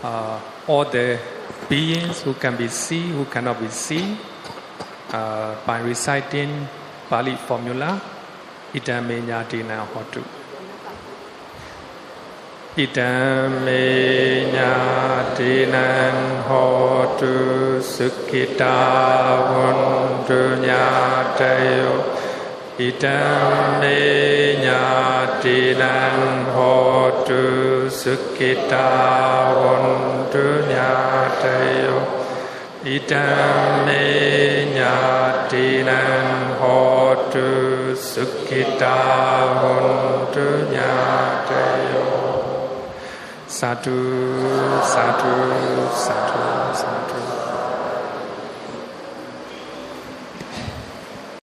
all the beings who can be seen, who cannot be seen, by reciting Pali formula, Idame Nyatina Hotu. Idame nyatinan hotu sukhita vundu nyatayo. Idame nyatinan hotu sukhita vundu nyatayo. Idame nyatinan hotu sukhita vundu nyatayo. Sadhu, sadhu, sadhu, sadhu.